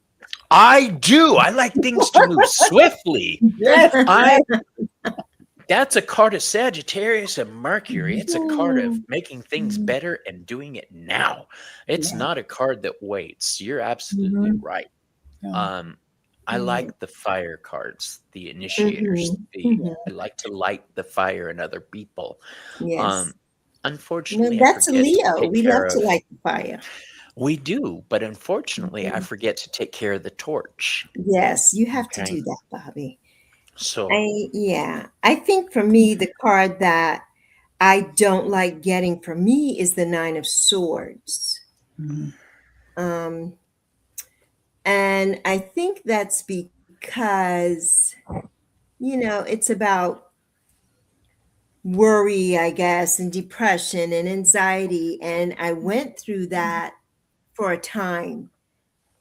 I do. I like things to move swiftly. Yes. That's a card of Sagittarius and Mercury. It's a card of making things Mhm. better and doing it now. It's Yeah. not a card that waits. You're absolutely Mhm. right. Yeah. I like the fire cards, the initiators. I like to light the fire in other people. Yes. Unfortunately, I That's a forget to Leo. take We care love to of. light the fire. We do, but unfortunately, I Mhm. forget to take care of the torch. Yes, you have to Okay, do that, Bobby. so I think for me, the card that I don't like getting for me is the Nine of Swords. Mhm. Um, and I think that's because, it's about worry, I guess, and depression and anxiety. And I went through that for a time.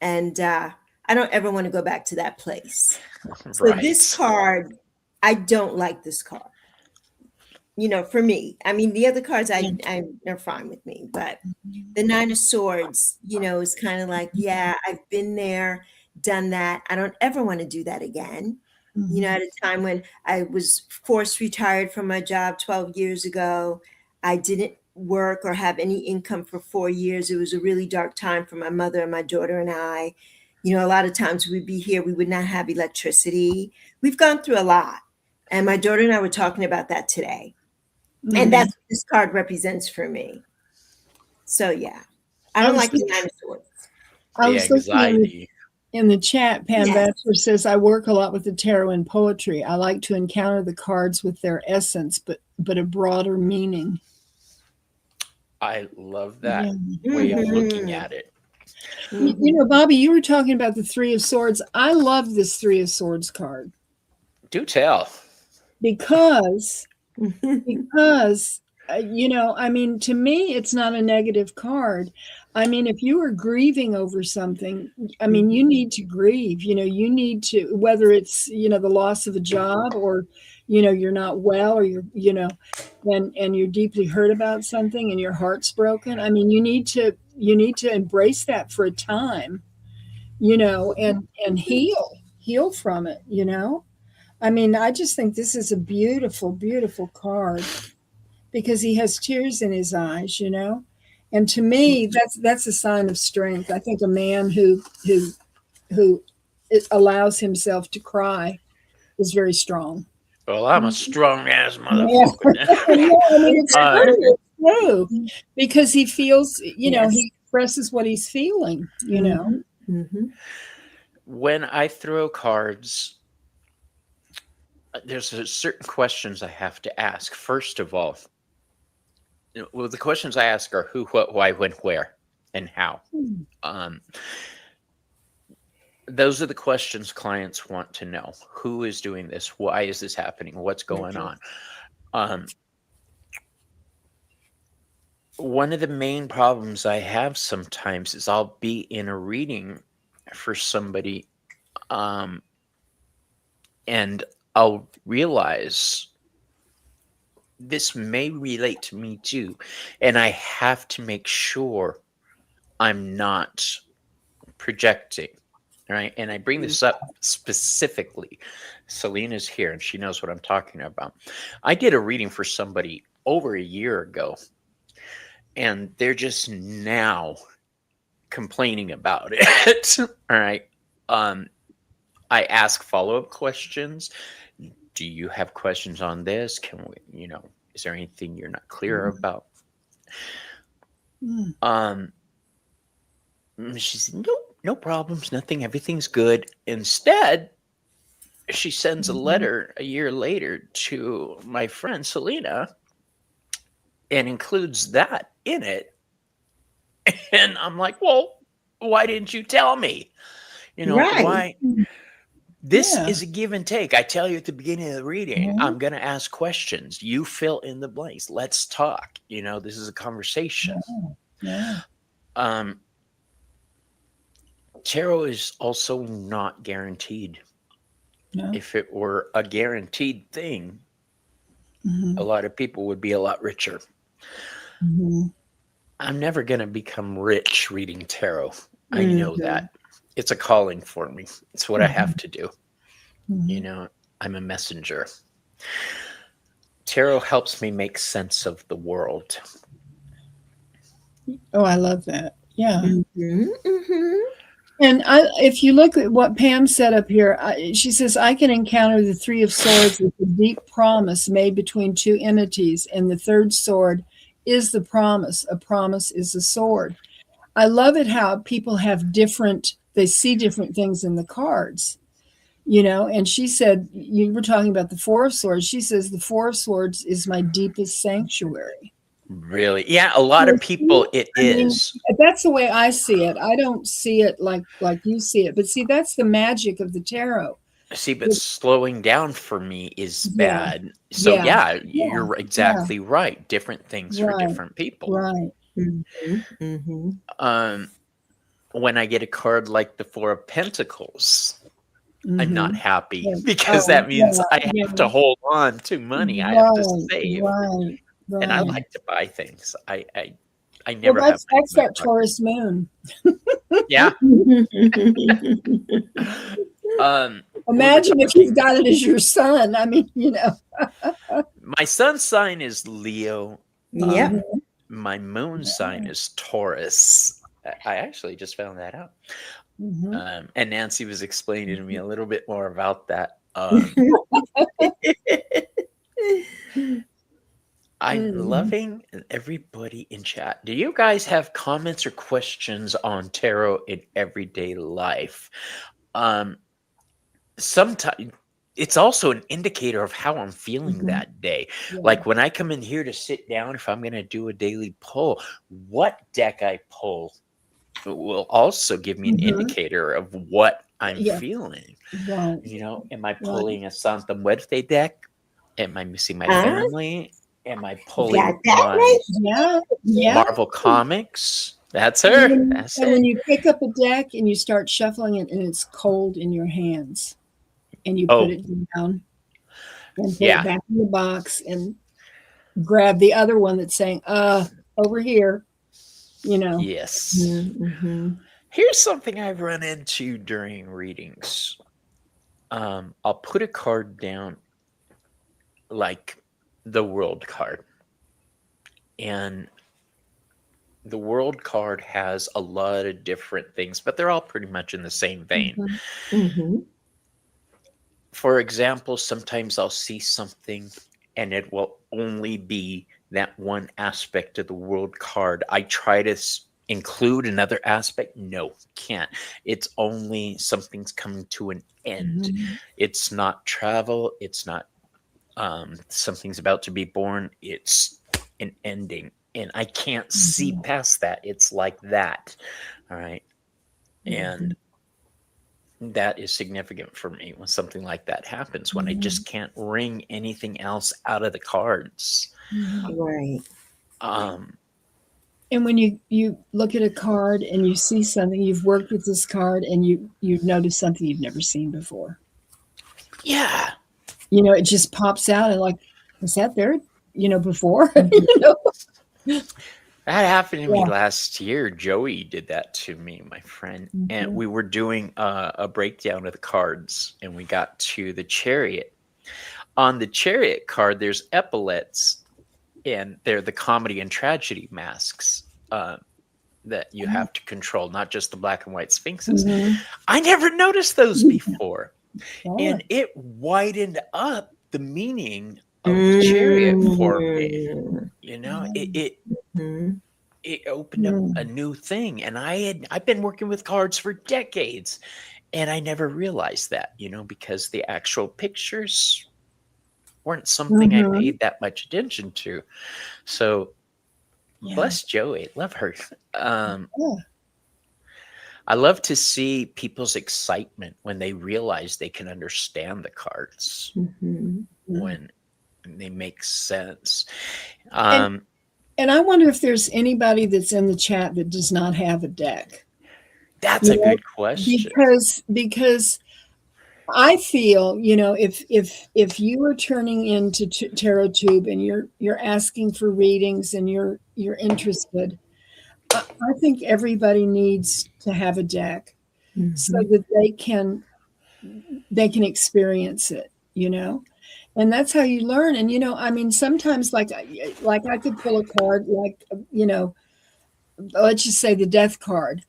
And I don't ever want to go back to that place. So this right. card, I don't like this card. For me. I mean, the other cards, they're fine with me, but the Nine of Swords, is kind of like, yeah, I've been there, done that. I don't ever want to do that again. At a time when I was forced retired from my job 12 years ago, I didn't work or have any income for 4 years. It was a really dark time for my mother and my daughter and I. A lot of times we'd be here, we would not have electricity. We've gone through a lot. And my daughter and I were talking about that today. And that's what this card represents for me. So yeah, I I don't was like the thinking, Nine of Swords. I The was looking anxiety. In the chat, Pam Yes. Bachelor says, I work a lot with the tarot and poetry. I like to encounter the cards with their essence, but a broader meaning. I love that Yeah. way of looking Mhm. at it. You know, Bobby, you were talking about the Three of Swords. I love this Three of Swords card Do tell. because Mhm. you know, I mean, to me, it's not a negative card. I mean, if you are grieving over something, I mean, you need to grieve. You know, you need to, whether it's, you know, the loss of a job, or, you know, you're not well, or you're, you know, and you're deeply hurt about something and your heart's broken. I mean, you need to embrace that for a time, you know, and heal from it, you know. I mean, I just think this is a beautiful, beautiful card because he has tears in his eyes, you know. And to me, that's a sign of strength. I think a man who allows himself to cry is very strong. Well, I'm a strong ass Yeah, motherfucker. yeah, I mean, it's Uh, true. It's true because he feels, you know, Yes. he expresses what he's feeling, you know. Mhm. when I throw cards, there's certain questions I have to ask. First of all, well, the questions I ask are who, what, why, when, where, and how. Um, those are the questions clients want to know. Who is doing this? Why is this happening? What's going Mhm. on? One of the main problems I have sometimes is I'll be in a reading for somebody, and I'll realize this may relate to me too. And I have to make sure I'm not projecting. Right. And I bring this up specifically. Selena's here and she knows what I'm talking about. I did a reading for somebody over a year ago, and they're just now complaining about it. All right. I ask follow-up questions. Do you have questions on this? Can we, is there anything you're not clear about? Mm. She said, no problems, nothing, everything's good. Instead, she sends a letter a year later to my friend Selena and includes that in it. And I'm like, well, why didn't you tell me? Right. Why? This Yeah. is a give and take. I tell you at the beginning of the reading, Mhm. I'm going to ask questions. You fill in the blanks. Let's talk. This is a conversation. Yeah. Tarot is also not guaranteed. No. If it were a guaranteed thing, Mhm. a lot of people would be a lot richer. Mhm. I'm never going to become rich reading tarot. I know that. It's a calling for me. It's what I have to do. Mhm. I'm a messenger. Tarot helps me make sense of the world. Oh, I love that. Yeah. Mhm. Mhm. And if you look at what Pam said up here, she says, I can encounter the Three of Swords with a deep promise made between two entities, and the third sword is the promise. A promise is a sword. I love it how people have they see different things in the cards, and she said, you were talking about the Four of Swords. She says, the Four of Swords is my deepest sanctuary. Really? Yeah, a lot of people it is. That's the way I see it. I don't see it like you see it, but see, that's the magic of the tarot. See, but slowing down for me is Yeah. bad. So Yeah. you're exactly right. Different things for Right. different people. Right. Mhm. Mhm. When I get a card like the Four of Pentacles, I'm not happy Right. because Oh, that means I yeah. have to hold on to money. I have to save. Right. And I Right. like to buy things. I Well, never have that's my that Taurus moon. Yeah. Imagine if you've got it as your son. I mean, my sun's sign is Leo. Yep. My moon sign is Taurus. I actually just found that out. And Nancy was explaining to me a little bit more about that. I'm Mhm. loving everybody in chat. Do you guys have comments or questions on tarot in everyday life? Um, Sometimes it's also an indicator of how I'm feeling Mhm. that day. Yeah. Like when I come in here to sit down, if I'm going to do a daily pull, what deck I pull will also give me an Mhm. indicator of what I'm Yeah. feeling. Right. You know, am I Right. pulling a Santa Muerte deck? Am I missing my Ah, family? Am I got pulling that my right. Yeah. Yeah. Marvel Comics? That's And her. when, That's and when it. you pick up a deck and you start shuffling it and it's cold in your hands and you put Oh, it down and put it yeah. back in the box and grab the other one that's saying, over here, you know. Yes. Mm-hmm. Here's something I've run into during readings. I'll put a card down like the world card, and the world card has a lot of different things, but they're all pretty much in the same vein. Mhm. Mm-hmm. For example, sometimes I'll see something and it will only be that one aspect of the world card. I try to include another aspect. No, can't. It's only something's coming to an end. Mhm. It's not travel. It's not something's about to be born. It's an ending. And I can't see Mhm. past that. It's like that. All right. Mm-hmm. And that is significant for me when something like that happens, when I Mhm. just can't wring anything else out of the cards. Mhm. Right. Um, And when you look at a card and you see something, you've worked with this card and you notice something you've never seen before. yeah, You know, it just pops out and like, was that there, before? Mm-hmm. you know? that happened to me Yeah. last year. Joey did that to me, my friend. And Mhm. we were doing a breakdown of the cards, and we got to the Chariot. On the Chariot card, there's epaulets, and they're the comedy and tragedy masks. That you have to control, not just the black and white sphinxes. Mhm. I never noticed those before. Sure. And it widened up the meaning of the Chariot for me. Mm-hmm. You know, it opened up a Mhm. new thing. And I've been working with cards for decades, and I never realized that, because the actual pictures weren't something I Mhm. paid that much attention to. So Yeah. bless Joey, love her. Um, Yeah. I love to see people's excitement when they realize they can understand the cards, Mm-hmm. Mhm. when they make sense. And Um, and I wonder if there's anybody that's in the chat that does not have a deck. that's You a know, good question. because I feel, if you are turning into Tarot Tube and you're asking for readings and you're interested, I think everybody needs to have a deck so Mm-hmm. that they can experience it, and that's how you learn. And I mean, sometimes like I could pull a card like let's just say the death card,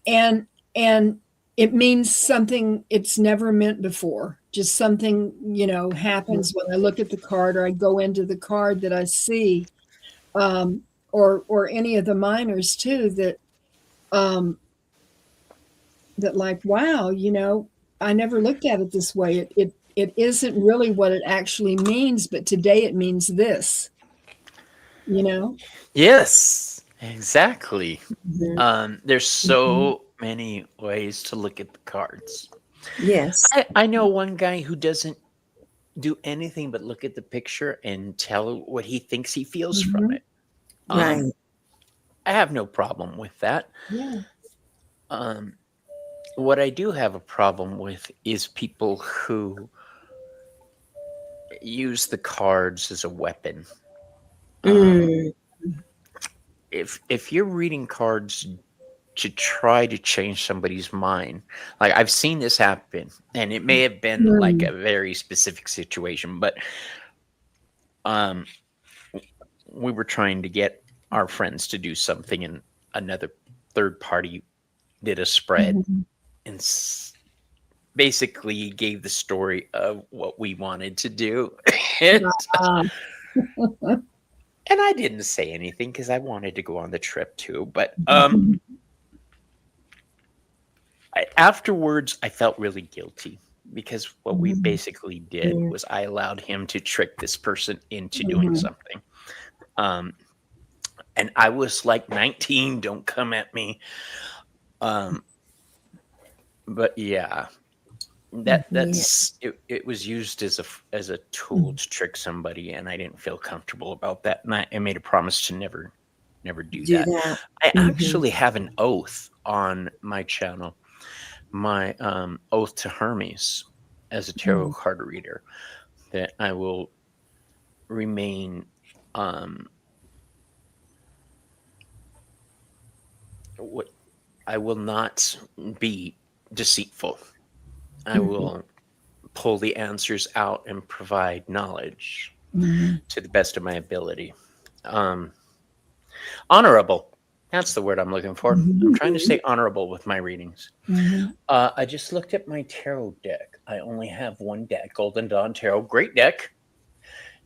and and it means something it's never meant before. Just something happens when I look at the card or I go into the card that I see, um, or any of the minors too, um, that like, wow, I never looked at it this way. It isn't really what it actually means, but today it means this. You know. Yes, exactly. Mm-hmm. There's Mm-hmm. so many ways to look at the cards. Yes. I know one guy who doesn't do anything but look at the picture and tell what he thinks he feels from Mhm. it. Um, Right. I have no problem with that. Yeah. Um, what I do have a problem with is people who use the cards as a weapon. Um, Mm. if you're reading cards to try to change somebody's mind, like I've seen this happen, and it may have been like Mm. a very specific situation, but um, we were trying to get our friends to do something, and another third party did a spread Mhm. and basically gave the story of what we wanted to do. And Ah. And I didn't say anything because I wanted to go on the trip too. But afterwards, I felt really guilty because what we basically did was I allowed him to trick this person into doing something. And I was like 19, don't come at me. But yeah, that's it was used as a tool to trick somebody, and I didn't feel comfortable about that. And I made a promise to never do that. I actually have an oath on my channel, my oath to Hermes as a tarot card reader, that I will remain I will not be deceitful. I will pull the answers out and provide knowledge to the best of my ability. Honorable. That's the word I'm looking for. I'm trying to stay honorable with my readings. I just looked at my tarot deck. I only have one deck, Golden Dawn Tarot. Great deck.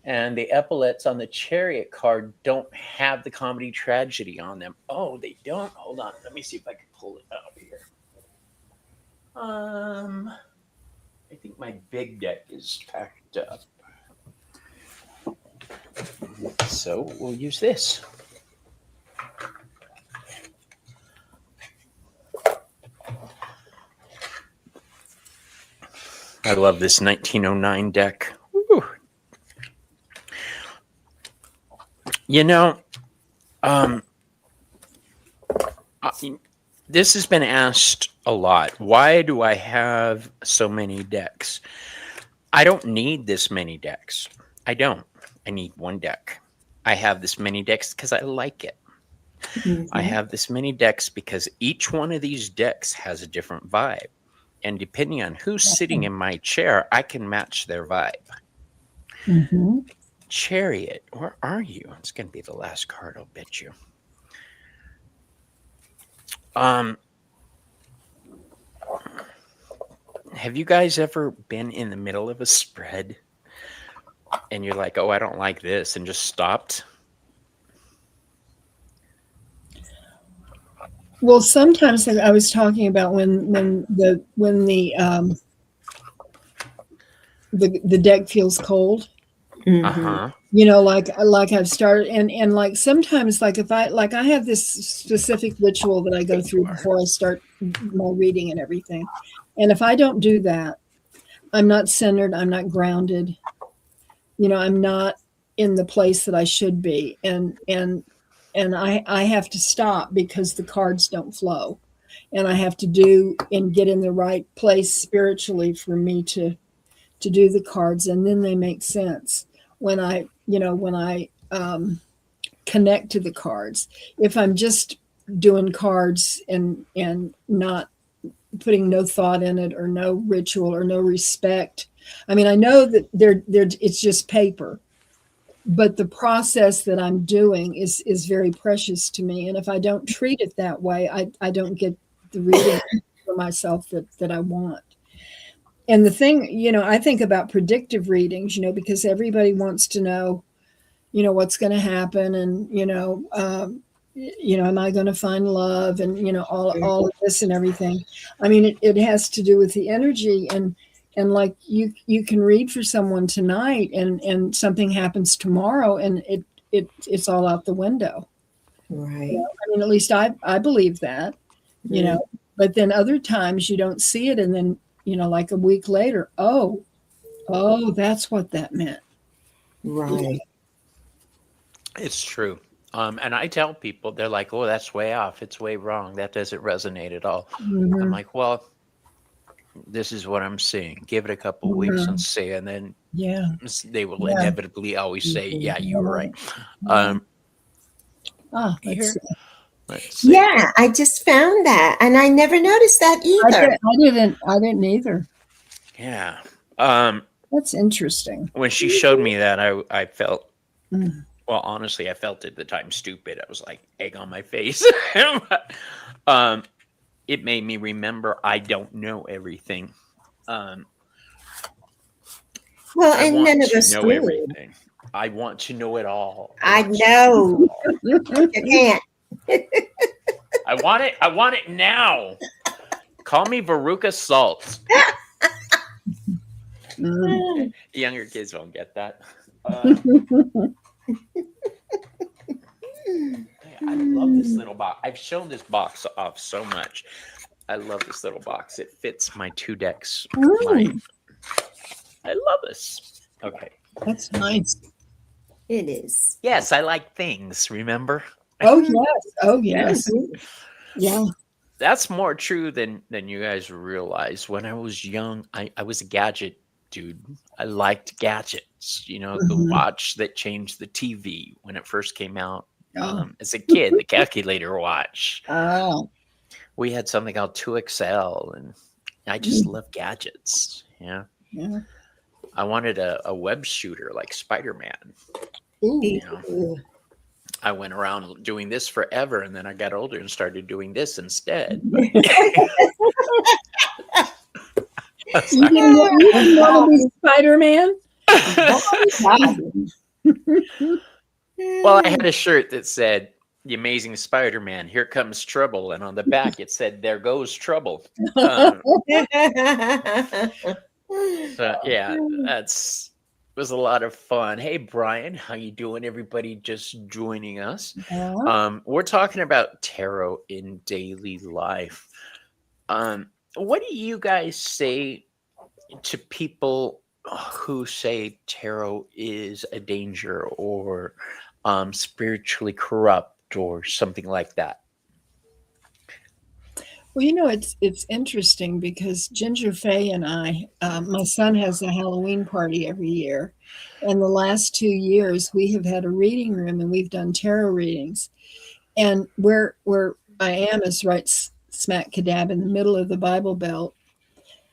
And the epaulets on the Chariot card don't have the comedy tragedy on them. Oh, they don't? Hold on. Let me see if I can pull it out here. I think my big deck is packed up. So we'll use this. I love this 1909 deck. Woo. You know, this has been asked a lot. Why do I have so many decks? I don't need this many decks. I don't. I need one deck. I have this many decks because I like it. I have this many decks because each one of these decks has a different vibe. And depending on who's sitting in my chair, I can match their vibe. Chariot, where are you? It's going to be the last card, I'll bet you. Have you guys ever been in the middle of a spread and you're like, oh, I don't like this, and just stopped? Well, sometimes I was talking about when the deck feels cold. You know, like I've started, and like sometimes, like if I have this specific ritual that I go through before I start my reading and everything, and if I don't do that, I'm not centered, I'm not grounded, you know, I'm not in the place that I should be, and I have to stop because the cards don't flow, and I have to do and get in the right place spiritually for me to do the cards, and then they make sense when I connect to the cards. If I'm just doing cards and not putting no thought in it, or no ritual, or no respect, I mean, I know that it's just paper, but the process that I'm doing is very precious to me. And if I don't treat it that way, I don't get the reading for myself that I want. And the thing, you know, I think about predictive readings, you know, because everybody wants to know, you know, what's going to happen, and, you know, am I going to find love, and, you know, all of this and everything. I mean, it has to do with the energy, and like you can read for someone tonight, and something happens tomorrow, and it's all out the window. Right. You know? I mean, at least I believe that, you know, but then other times you don't see it, and then, you know, like a week later, oh, that's what that meant. Right. It's true. And I tell people, they're like, oh, that's way off. It's way wrong. That doesn't resonate at all. I'm like, well, this is what I'm seeing. Give it a couple weeks and see. And then they will inevitably always say, yeah, you were right. Let's see. Yeah, I just found that, and I never noticed that either. I didn't either. Yeah. That's interesting. When she showed me that, I felt, well, honestly, I felt at the time stupid. I was like, egg on my face. It made me remember I don't know everything. Well, and none of us know do. everything. I want to know it all. I want to know. it all. You can't. I want it. I want it now. Call me Veruca Salt. Mm. Younger kids won't get that. I love this little box. I've shown this box off so much. I love this little box. It fits my 2 decks. Mm. I love this. Okay. That's nice. It is. Yes, I like things. Remember? Oh yes. Oh yes. Yeah. That's more true than you guys realize. When I was young, I was a gadget dude. I liked gadgets. You know, the Mhm. watch that changed the TV when it first came out. Oh. As a kid, the calculator watch. Oh. We had something called 2XL, and I just love gadgets. Yeah. Yeah. I wanted a web shooter like Spider-Man. Ooh. You know, I went around doing this forever, and then I got older and started doing this instead. You didn't want to be Spider-Man? Well, I had a shirt that said "The Amazing Spider-Man, Here Comes Trouble," and on the back it said "There Goes Trouble." So yeah, was a lot of fun. Hey, Brian, how you doing? Everybody just joining us. We're talking about tarot in daily life. What do you guys say to people who say tarot is a danger or spiritually corrupt or something like that? Well, you know, it's interesting because Ginger Faye and I, my son has a Halloween party every year. And the last 2 years, we have had a reading room and we've done tarot readings. And where I am is right smack dab in the middle of the Bible Belt.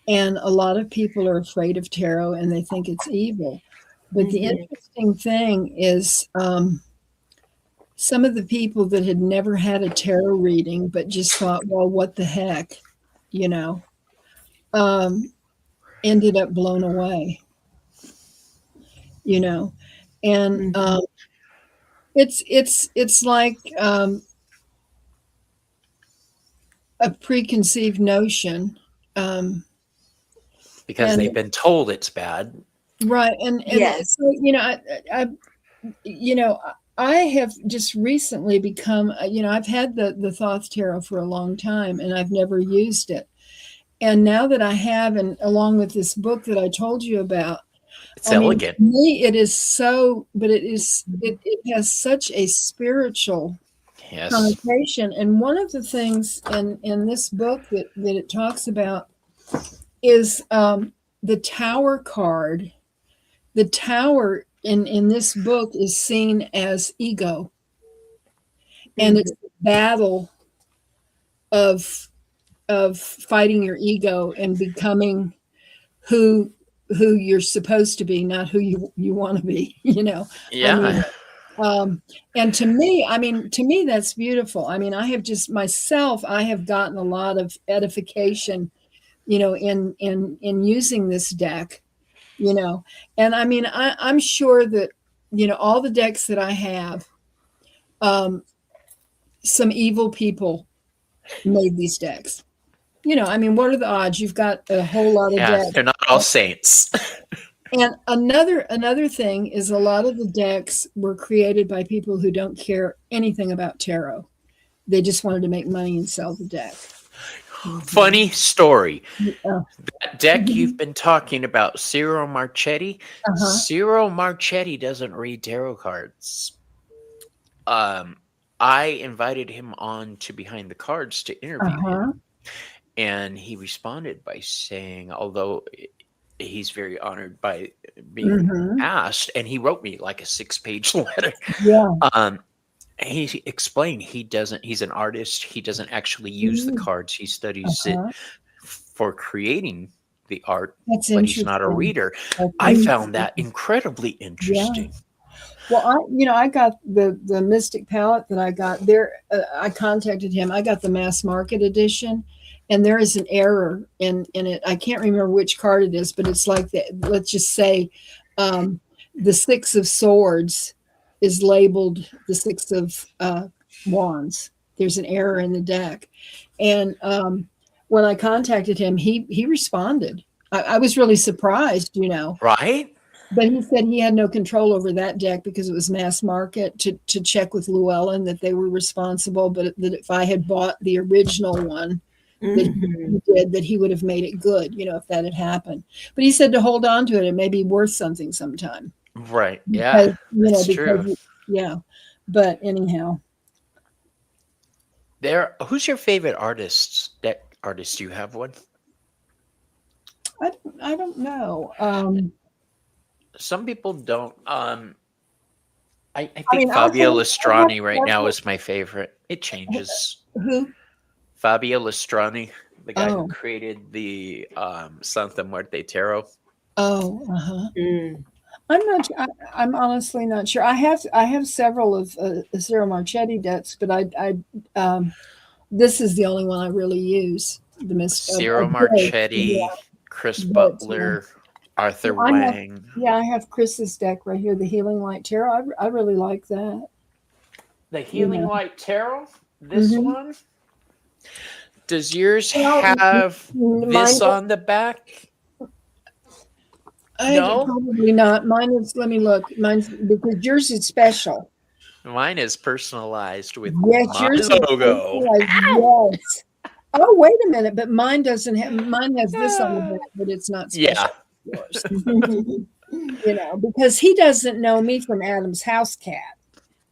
And a lot of people are afraid of tarot and they think it's evil. But the interesting thing is some of the people that had never had a tarot reading, but just thought, well, what the heck, you know, ended up blown away, you know, and it's like a preconceived notion. Because they've been told it's bad. Right. And Yes. so, you know, I have just recently become, I've had the Thoth Tarot for a long time and I've never used it. And now that I have, and along with this book that I told you about, It's elegant. To me, it is so, but it has such a spiritual connotation. And one of the things in this book that it talks about is the Tower card. The Tower in this book is seen as ego, and it's a battle of fighting your ego and becoming who you're supposed to be, not who you want to be. You know. Yeah. And to me, that's beautiful. I mean, I have just myself, I have gotten a lot of edification, you know, in using this deck. You know, and I mean, I'm sure that, you know, all the decks that I have, some evil people made these decks. You know, I mean, what are the odds? You've got a whole lot of decks. They're not all saints. And another thing is a lot of the decks were created by people who don't care anything about tarot. They just wanted to make money and sell the deck. Funny story. Oh. That deck you've been talking about, Ciro Marchetti. Ciro Marchetti doesn't read tarot cards. I invited him on to Behind the Cards to interview him, and he responded by saying, although he's very honored by being asked, and he wrote me like a 6-page letter. Yeah. He explained he's an artist. He doesn't actually use the cards. He studies it for creating the art, but he's not a reader. I found that incredibly interesting. Yeah. Well, I got the Mystic Palette that I got there. I contacted him. I got the mass market edition, and there is an error in it. I can't remember which card it is, but it's like that. Let's just say the Six of Swords is labeled the Six of Wands. There's an error in the deck. And when I contacted him, he responded. I was really surprised, Right? but he said he had no control over that deck because it was mass market, to check with Llewellyn that they were responsible, but that if I had bought the original one that Mhm. he did, that he would have made it good, if that had happened. But he said to hold on to it. It may be worth something sometime. Right. Yeah. Because, That's true. yeah. But anyhow, Who's your favorite deck artist? Do you have one? I don't know. Some people don't. I think mean, I'll Fabio tell you- Lestrani right now is my favorite. It changes. Who? Fabio Lestrani, the guy Oh. who created the Santa Muerte Tarot. Oh, uh-huh. Mm. I'm honestly not sure. I have several of Ciro Marchetti decks, but this is the only one I really use. Ciro Marchetti, Yeah. Chris But, Butler, Arthur I have- Wang. Yeah, I have Chris's deck right here, the Healing Light Tarot. I really like that. The Healing Yeah. Light Tarot. This Mhm. one. Does yours Well, have mine- this on the back? No? Probably not. Mine is. Let me look. Mine's because yours is special. Mine is personalized with Yes, my yours is logo. personalized. Yes. Oh, wait a minute, but mine doesn't have. Mine has this on the back, but it's not special. Yeah. Yours. Because he doesn't know me from Adam's house cat.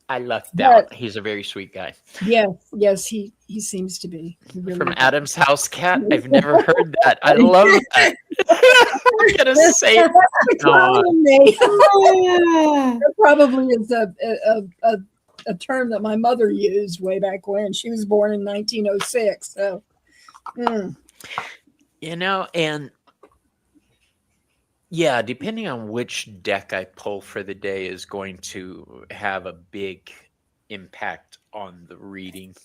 I lucked But- out. He's a very sweet guy. Yes, he seems to be. He really From does. Adam's House Cat? I've never heard that. I love that. I'm going to say it. That's the common name. Yeah. That probably is a term that my mother used way back when. She was born in 1906. So, And yeah, depending on which deck I pull for the day is going to have a big impact on the reading.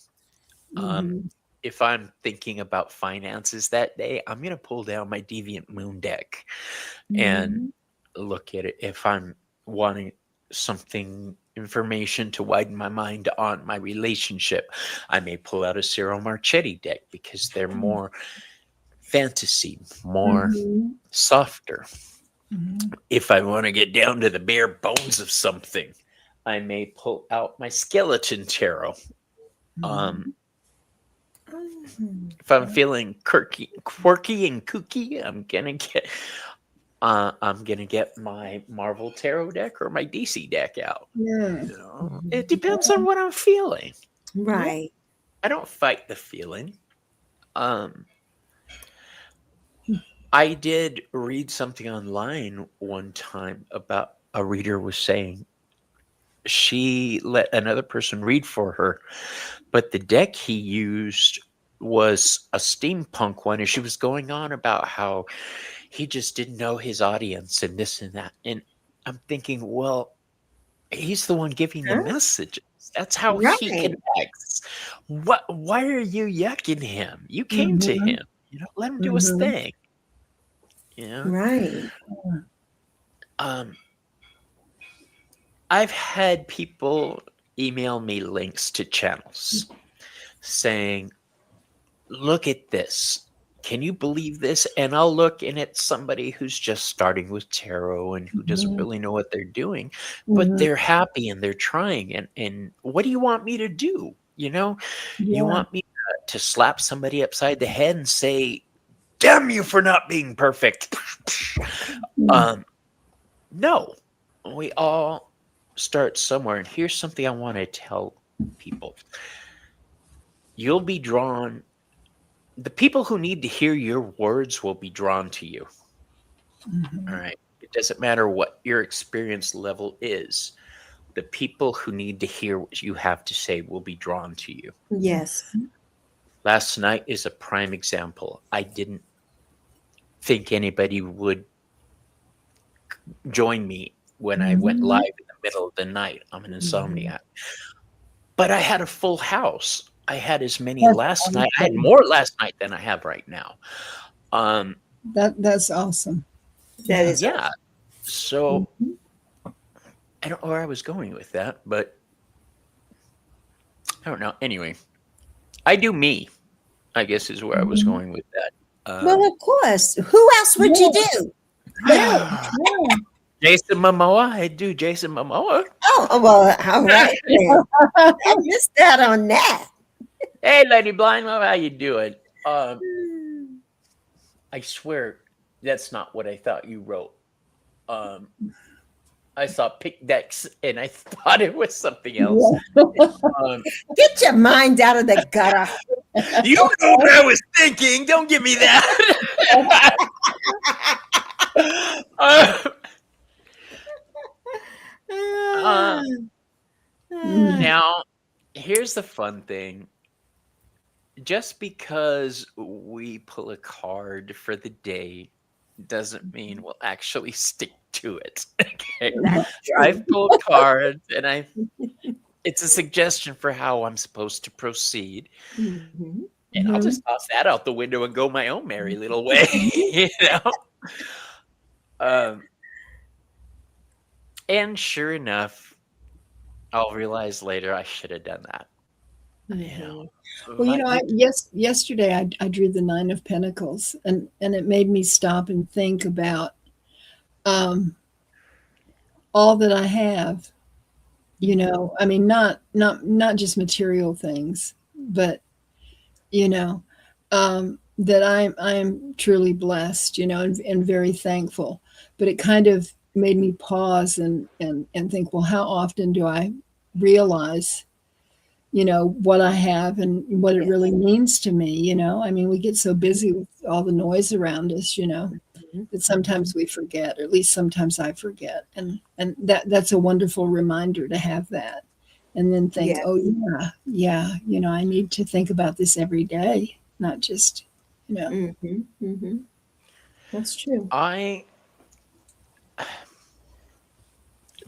If I'm thinking about finances that day, I'm going to pull down my Deviant Moon deck and look at it. If I'm wanting information to widen my mind on my relationship, I may pull out a Ciro Marchetti deck because they're more fantasy, more softer. If I want to get down to the bare bones of something, I may pull out my Skeleton Tarot. If I'm feeling quirky and kooky, I'm gonna get my Marvel Tarot deck or my DC deck out. It depends on what I'm feeling. Right. I don't fight the feeling. I did read something online one time about a reader was saying she let another person read for her, but the deck he used was a steampunk one, and she was going on about how he just didn't know his audience and this and that. And I'm thinking, well, he's the one giving the messages. That's how he connects. Why are you yucking him? You came to him. Let him do his thing. Right. I've had people email me links to channels saying, look at this. Can you believe this? And I'll look, and it's somebody who's just starting with tarot and who doesn't really know what they're doing, but they're happy and they're trying. And what do you want me to do? You want me to slap somebody upside the head and say, damn you for not being perfect. No, we all start somewhere. And here's something I want to tell people. You'll be drawn. The people who need to hear your words will be drawn to you. All right. It doesn't matter what your experience level is. The people who need to hear what you have to say will be drawn to you. Yes. Last night is a prime example. I didn't think anybody would join me when I went live in the middle of the night. I'm an insomniac. But I had a full house. I had as many last night. I had more last night than I have right now. That's awesome. That is yeah. So I don't know where I was going with that, but I don't know. Anyway, I do me, I guess is where I was Mhm. going with that. Well, of course. Who else would you Yeah, do? yeah, yeah. Jason Momoa. I do Jason Momoa. Oh, well, all right then. I missed out on that. Hey, Lady Blind, how you doing? I swear that's not what I thought you wrote. Um, I saw pick decks and I thought it was something else. Um, Get your mind out of the gutter. you know what I was thinking. Don't give me that. Uh, now, here's the fun thing. Just because we pull a card for the day doesn't mean we'll actually stick to it. Okay. That's I've true. pulled cards and it's a suggestion for how I'm supposed to proceed. Mhm. And I'll Mhm. just toss that out the window and go my own merry little way. You know? And sure enough, I'll realize later I should have done that. You know. Well, But yesterday I drew the Nine of Pentacles, and it made me stop and think about um, all that I have. You know, I mean, not just material things, but you know, that I'm truly blessed. You know, and very thankful. But it kind of made me pause and think, well, how often do I realize, you know, what I have and what it really Yes. means to me? You know, I mean, we get so busy with all the noise around us, you know, Mhm. that sometimes we forget, or at least sometimes I forget. And that's a wonderful reminder to have that. And then think, oh Yes. yeah, you know, I need to think about this every day, not just, you know. Mhm. Mhm. That's true.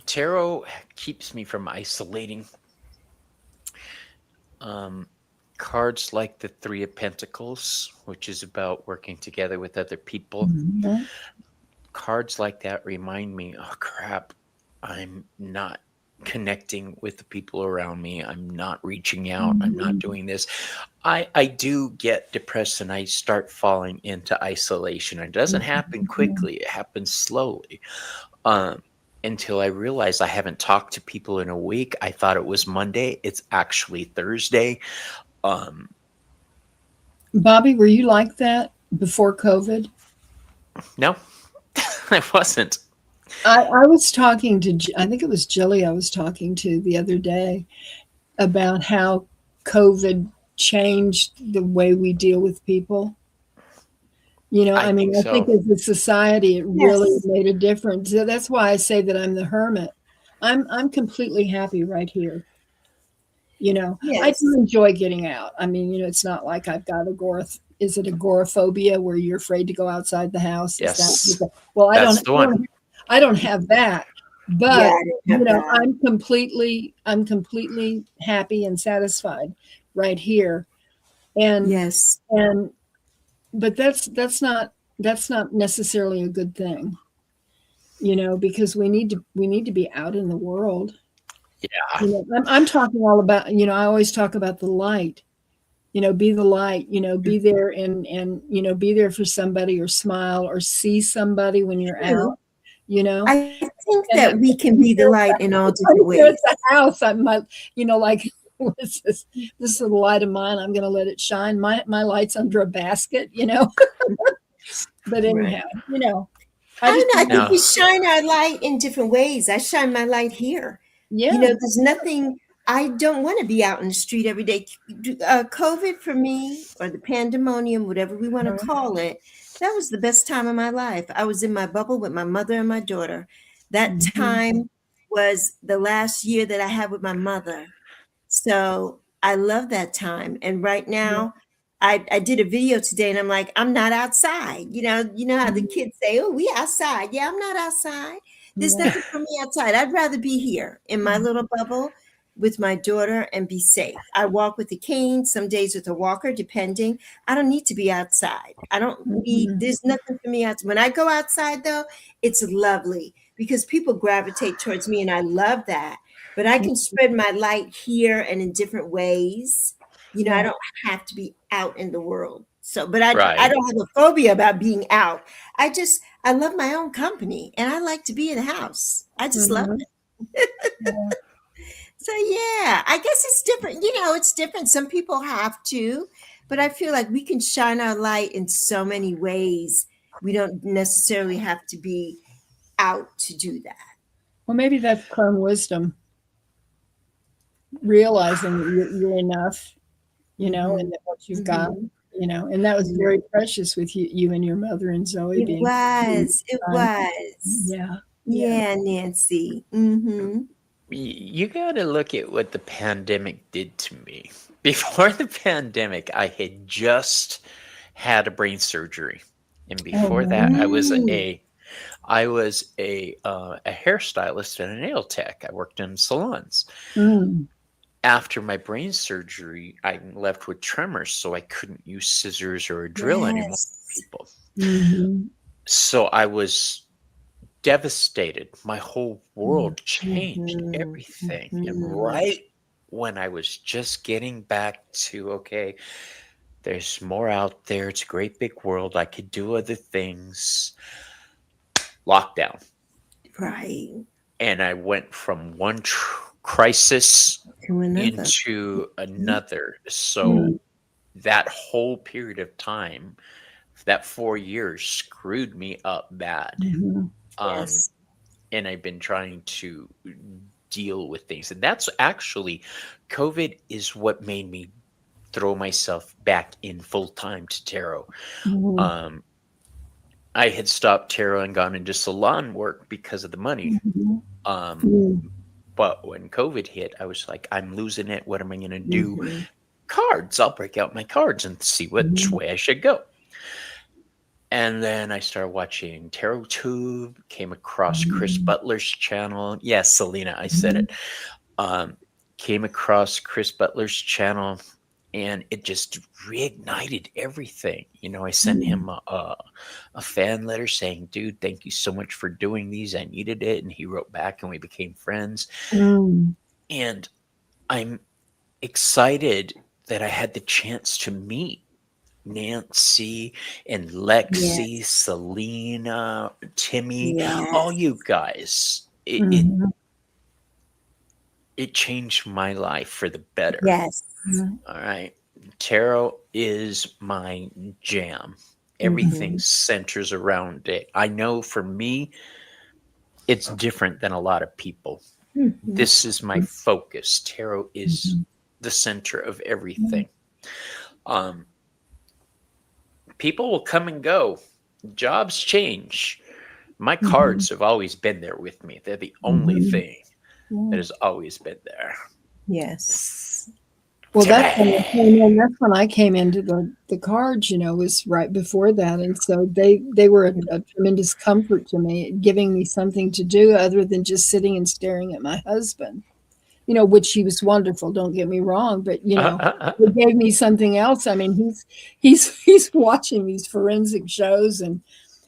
Tarot keeps me from isolating. Cards like the Three of Pentacles, which is about working together with other people. Mhm. Cards like that remind me, oh crap, I'm not connecting with the people around me. I'm not reaching out. I'm not Mhm. doing this. I do get depressed and I start falling into isolation. It doesn't happen Mhm. quickly. It happens slowly. Until I realized I haven't talked to people in a week. I thought it was Monday. It's actually Thursday. Um, Bobby, were you like that before COVID? no, I wasn't. I was talking to, I think it was Jilly I was talking to the other day about how COVID changed the way we deal with people. You know, I I mean, think I think so. as a society, it really Yes. made a difference. So that's why I say that I'm the hermit. I'm completely happy right here. You know, I do Yes. enjoy getting out. I mean, you know, it's not like I've got is it agoraphobia where you're afraid to go outside the house? Is Yes, that, well, that's the one. I don't have that, Yeah, but I didn't you have know, that. I'm completely happy and satisfied right here. And, Yes. and, but that's not necessarily a good thing, you know, because we need to be out in the world. Yeah, You know, I'm talking all about, you know, I always talk about the light, you know, be the light, you know, be there and, you know, be there for somebody or smile or see somebody when you're True. out, you know, I think and that we can be the light in all different here at the ways. house, I'm my, you know, like this is the light of mine. I'm going to let it shine. My light's under a basket, you know, but Right. anyhow, you know, I I just, don't know. I think no, we shine our light in different ways. I shine my light here. You yeah. know, there's nothing, I don't want to be out in the street every day. COVID for me, or the pandemonium, whatever we want to call it, that was the best time of my life. I was in my bubble with my mother and my daughter. That Mhm. time was the last year that I had with my mother. So I love that time. And right Yeah. now, I did a video today and I'm like, I'm not outside. You know how the Mhm. kids say, oh, we outside. Yeah, I'm not outside. There's Yeah. nothing for me outside. I'd rather be here in my little bubble with my daughter and be safe. I walk with a cane, some days with a walker, depending. I don't need to be outside. I don't need, Mhm. there's nothing for me outside. When I go outside though, it's lovely because people gravitate towards me, and I love that. But I can spread my light here and in different ways. You know, I don't have to be out in the world. So, but I Right. don't have a phobia about being out. I love my own company, and I like to be in the house. I just love it. Yeah. So yeah, I guess it's different. You know, it's different. Some people have to, but I feel like we can shine our light in so many ways. We don't necessarily have to be out to do that. Well, maybe that's crone wisdom, realizing that you're enough, you know, and that what you've got, you know, and that was very precious with you and your mother and Zoe It being. was. It was. Yeah. Yeah, Nancy. Mm-hmm. You got to look at what the pandemic did to me. Before the pandemic, I had just had a brain surgery, and before that, I was a hairstylist and a nail tech. I worked in salons. Mm. After my brain surgery, I'm left with tremors, so I couldn't use scissors or a drill anymore with people. Mm-hmm. So I was devastated. My whole world changed, everything. And right when I was just getting back to, okay, there's more out there. It's a great big world. I could do other things. Lockdown. Right. And I went from one crisis To another. into another. So that whole period of time, that 4 years, screwed me up bad. Yes. And I've been trying to deal with things. And that's actually, COVID is what made me throw myself back in full time to tarot. I had stopped tarot and gone into salon work because of the money. But when COVID hit, I was like, I'm losing it. What am I going to do? Cards. I'll break out my cards and see which way I should go. And then I started watching Tarot Tube, came across Chris Butler's channel. Yes, Selena, I said it. Came across Chris Butler's channel, and it just reignited everything. You know, I sent him a fan letter saying, dude, thank you so much for doing these. I needed it. And he wrote back, and we became friends. And I'm excited that I had the chance to meet Nancy and Lexi, Selena, Timmy, all you guys. It changed my life for the better. Yes. All right. Tarot is my jam. Everything centers around it. I know for me, it's different than a lot of people. This is my focus. Tarot is the center of everything. People will come and go. Jobs change. My cards have always been there with me. They're the only thing that has always been there. Yes. Well, that's when I came into the cards, you know, was right before that. And so they were a tremendous comfort to me, giving me something to do other than just sitting and staring at my husband, you know, which he was wonderful. Don't get me wrong, but you know, it gave me something else. I mean, he's watching these forensic shows and,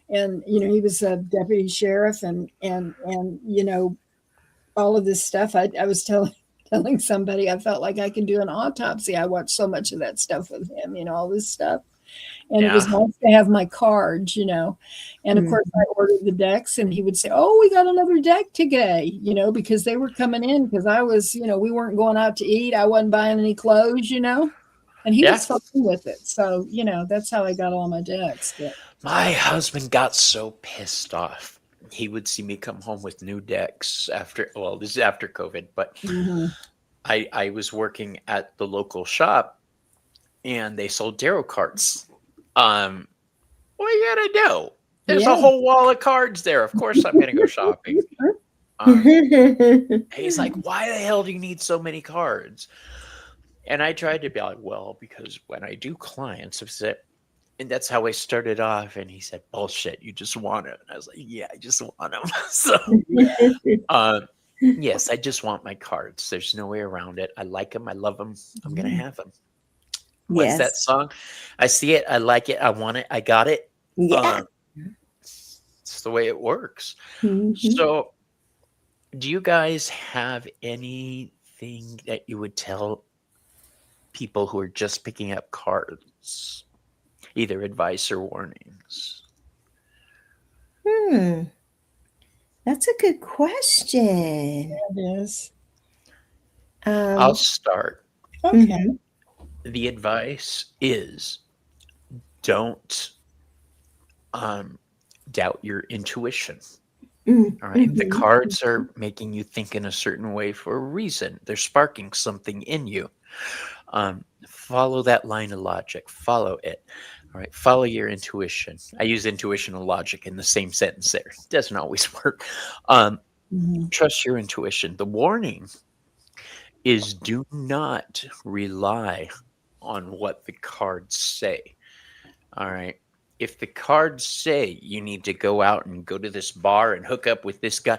you know, he was a deputy sheriff and, you know, all of this stuff. I was telling somebody I felt like I could do an autopsy. I watched so much of that stuff with him, you know, all this stuff. And it was nice to have my cards, you know. And of course, I ordered the decks, and he would say, oh, we got another deck today, you know, because they were coming in because I was, you know, we weren't going out to eat. I wasn't buying any clothes, you know, and he was fine with it. So, you know, that's how I got all my decks. But my husband got so pissed off. He would see me come home with new decks this is after COVID, but I was working at the local shop and they sold tarot cards. What you gotta do? There's a whole wall of cards there. Of course I'm gonna go shopping. He's like, why the hell do you need so many cards? And I tried to be like, well, because when I do clients, and that's how I started off. And he said, bullshit, you just want it. And I was like, yeah, I just want them. So, yes, I just want my cards. There's no way around it. I like them. I love them. I'm going to have them. What's that song? I see it. I like it. I want it. I got it. Yeah. It's the way it works. Mhm. So, do you guys have anything that you would tell people who are just picking up cards, either advice or warnings? Hmm, that's a good question. It is. I'll Um, start. Okay. mhm, The advice is don't doubt your intuition. All right. The mhm, cards are making you think in a certain way for a reason. They're sparking something in you. Follow that line of logic. Follow it. All right. Follow your intuition. I use intuition and logic in the same sentence there. It doesn't always work. Mhm. Trust your intuition. The warning is do not rely on what the cards say. All right. If the cards say you need to go out and go to this bar and hook up with this guy,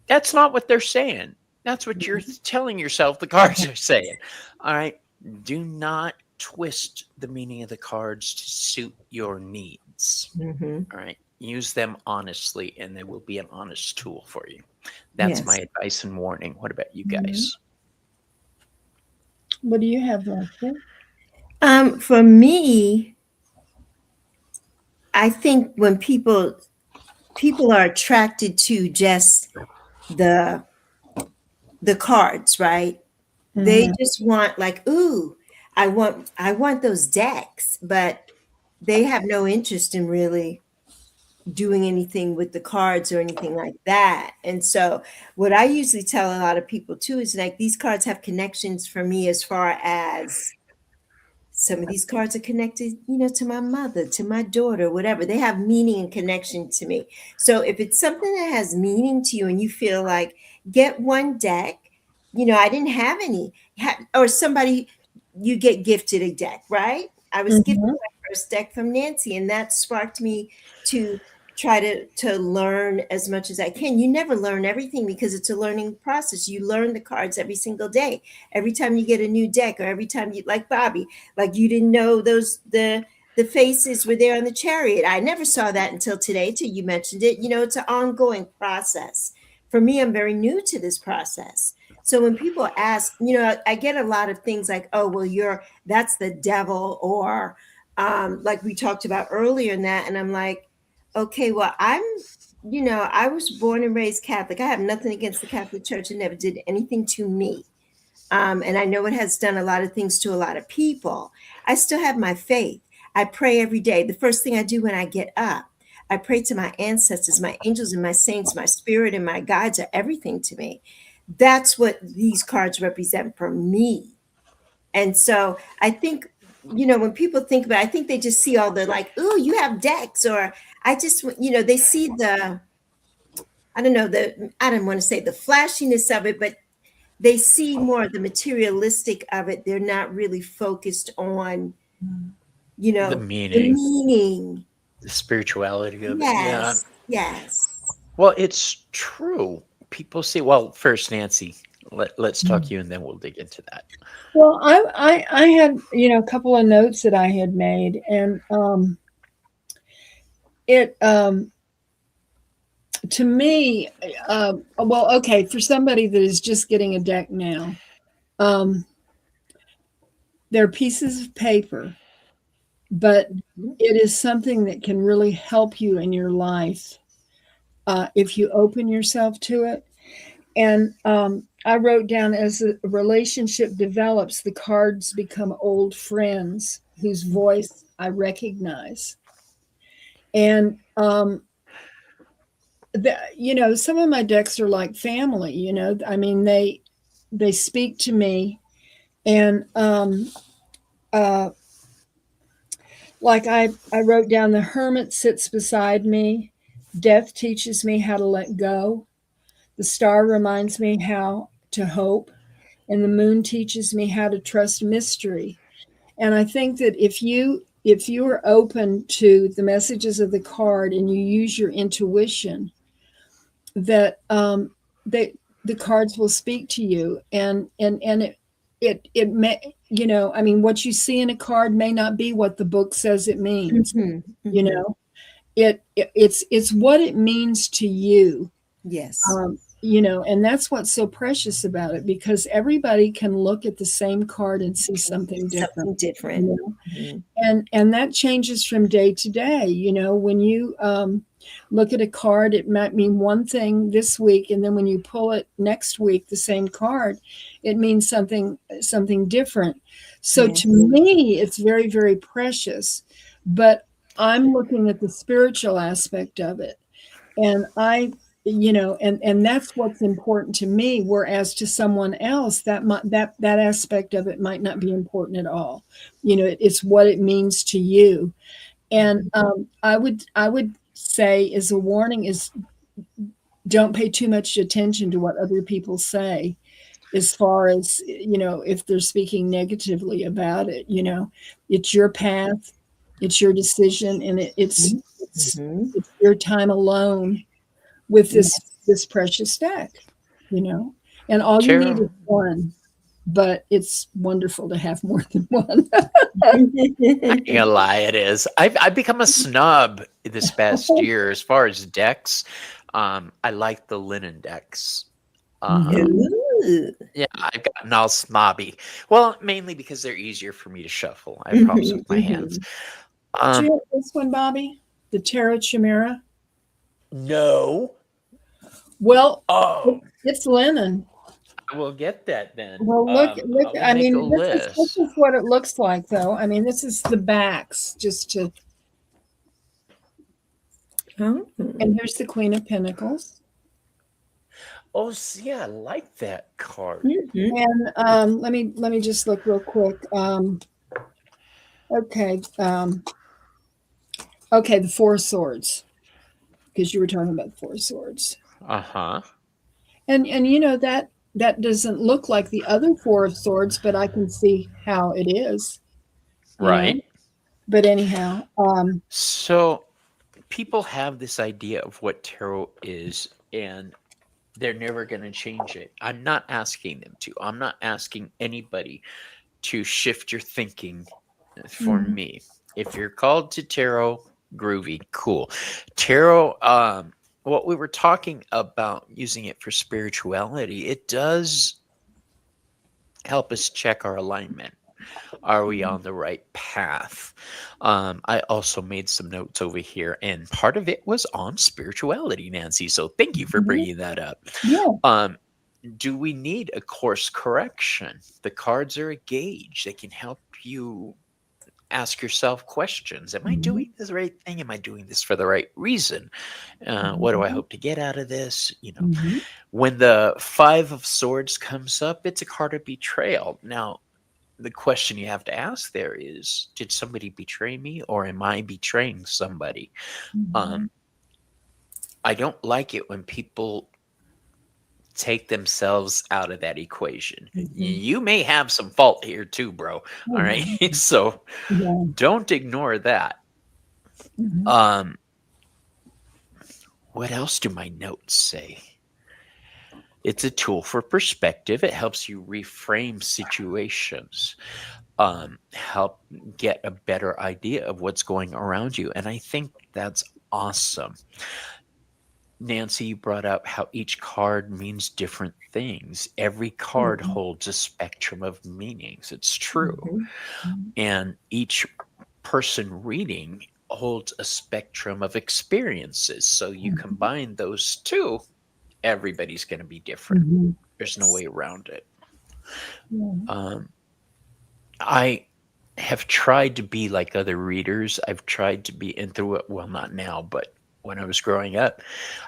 that's not what they're saying. That's what you're telling yourself the cards are saying. All right. Do not twist the meaning of the cards to suit your needs. mhm. All right. Use them honestly, and they will be an honest tool for you. That's my Yes. advice and warning. What about you Mhm. guys? What do you have, Lexi? For me, I think when people are attracted to just the the cards, right? They Mhm. just want like, ooh, I want those decks, but they have no interest in really doing anything with the cards or anything like that. And so what I usually tell a lot of people too is like these cards have connections for me as far as some of these cards are connected, to my mother, to my daughter, whatever. They have meaning and connection to me. So if it's something that has meaning to you and you feel like get one deck, I didn't have any, or somebody, you get gifted a deck, right? I was gifted Mhm. my first deck from Nancy, and that sparked me to try to learn as much as I can. You never learn everything because it's a learning process. You learn the cards every single day. Every time you get a new deck, or every time you, like Bobby, like you didn't know the faces were there on the chariot. I never saw that until today, till you mentioned it. It's an ongoing process. For me, I'm very new to this process. So when people ask, I get a lot of things like, oh, well, that's the devil, or like we talked about earlier in that. And I'm like, okay, well, I was born and raised Catholic. I have nothing against the Catholic Church. It never did anything to me. And I know it has done a lot of things to a lot of people. I still have my faith. I pray every day. The first thing I do when I get up, I pray to my ancestors, my angels and my saints, my spirit and my guides are everything to me. That's what these cards represent for me. And so I think, when people think about it, I think they just see all the like, oh, you have decks, or I just, they see I don't want to say the flashiness of it, but they see more of the materialistic of it. They're not really focused on, you The know, the meaning, meaning. the spirituality of it. Yeah. Yes, yes. Well, it's true. People say, well, first, Nancy, let's talk Mhm. to you and then we'll dig into that. Well, I had a couple of notes that I had made, and it to me, well, okay, for somebody that is just getting a deck now, um, they're pieces of paper, but Mhm. it is something that can really help you in your life if you open yourself to it. And I wrote down, as the relationship develops, the cards become old friends whose voice I recognize. And some of my decks are like family. I mean, they speak to me, and uh, like I wrote down, the hermit sits beside me. Death teaches me how to let go. The star reminds me how to hope, and the moon teaches me how to trust mystery. And I think that if you are open to the messages of the card and you use your intuition, that they the cards will speak to you, and it may, I mean, what you see in a card may not be what the book says it means, Mhm, you mhm. know it's what it means to you. Yes. And that's what's so precious about it, because everybody can look at the same card and see something different. Something different. You know? Mhm. And that changes from day to day. When you look at a card, it might mean one thing this week, and then when you pull it next week, the same card, it means something different. So Yes. to me, it's very, very precious. But I'm looking at the spiritual aspect of it, and and that's what's important to me, whereas to someone else that aspect of it might not be important at all. It's what it means to you. And I would say, as a warning, is don't pay too much attention to what other people say, as far as if they're speaking negatively about it. It's your path, it's your decision, and it's Mhm. your time alone with this precious deck, and all you need Tarot. is one, but it's wonderful to have more than one. I ain't gonna lie, it is. I've become a snub this past year as far as decks. I like the linen decks. Ooh. Yeah, I've gotten all snobby. Well, mainly because they're easier for me to shuffle. I have problems with my hands. Do you have this one, Bobby? The Tarot Chimera? No. Well, Oh, it's linen. I will get that then. Well, look. I will I make a mean, this list. is what it looks like, though. I mean, this is the backs, Oh. and here's the Queen of Pentacles. Oh, see, I like that card. Mhm. And let me just look real quick. Okay. Okay, the Four of Swords, because you were talking about the Four of Swords. Uh-huh. And that doesn't look like the other Four of Swords, but I can see how it is. Right. But anyhow, So people have this idea of what tarot is, and they're never going to change it. I'm not asking them to. I'm not asking anybody to shift your thinking for Mhm. me. If you're called to tarot, groovy, cool. Tarot, what we were talking about using it for spirituality, it does help us check our alignment. Are we on the right path? I also made some notes over here, and part of it was on spirituality, Nancy. So thank you for bringing that up. Yeah. Do we need a course correction? The cards are a gauge. They can help you ask yourself questions. Am I doing this right thing? Am I doing this for the right reason? What do I hope to get out of this? When the Five of Swords comes up, it's a card of betrayal. Now, the question you have to ask there is, did somebody betray me, or am I betraying somebody? I don't like it when people take themselves out of that equation. You may have some fault here too, bro. All right. So Yeah. don't ignore that. Mhm. What else do my notes say? It's a tool for perspective. It helps you reframe situations, help get a better idea of what's going around you. And I think that's awesome. Nancy, you brought up how each card means different things. Every card holds a spectrum of meanings. It's true. And each person reading holds a spectrum of experiences. So you combine those two, everybody's going to be different. There's no way around it. I have tried to be like other readers. I've tried to be into it. Well, not now, but when I was growing up,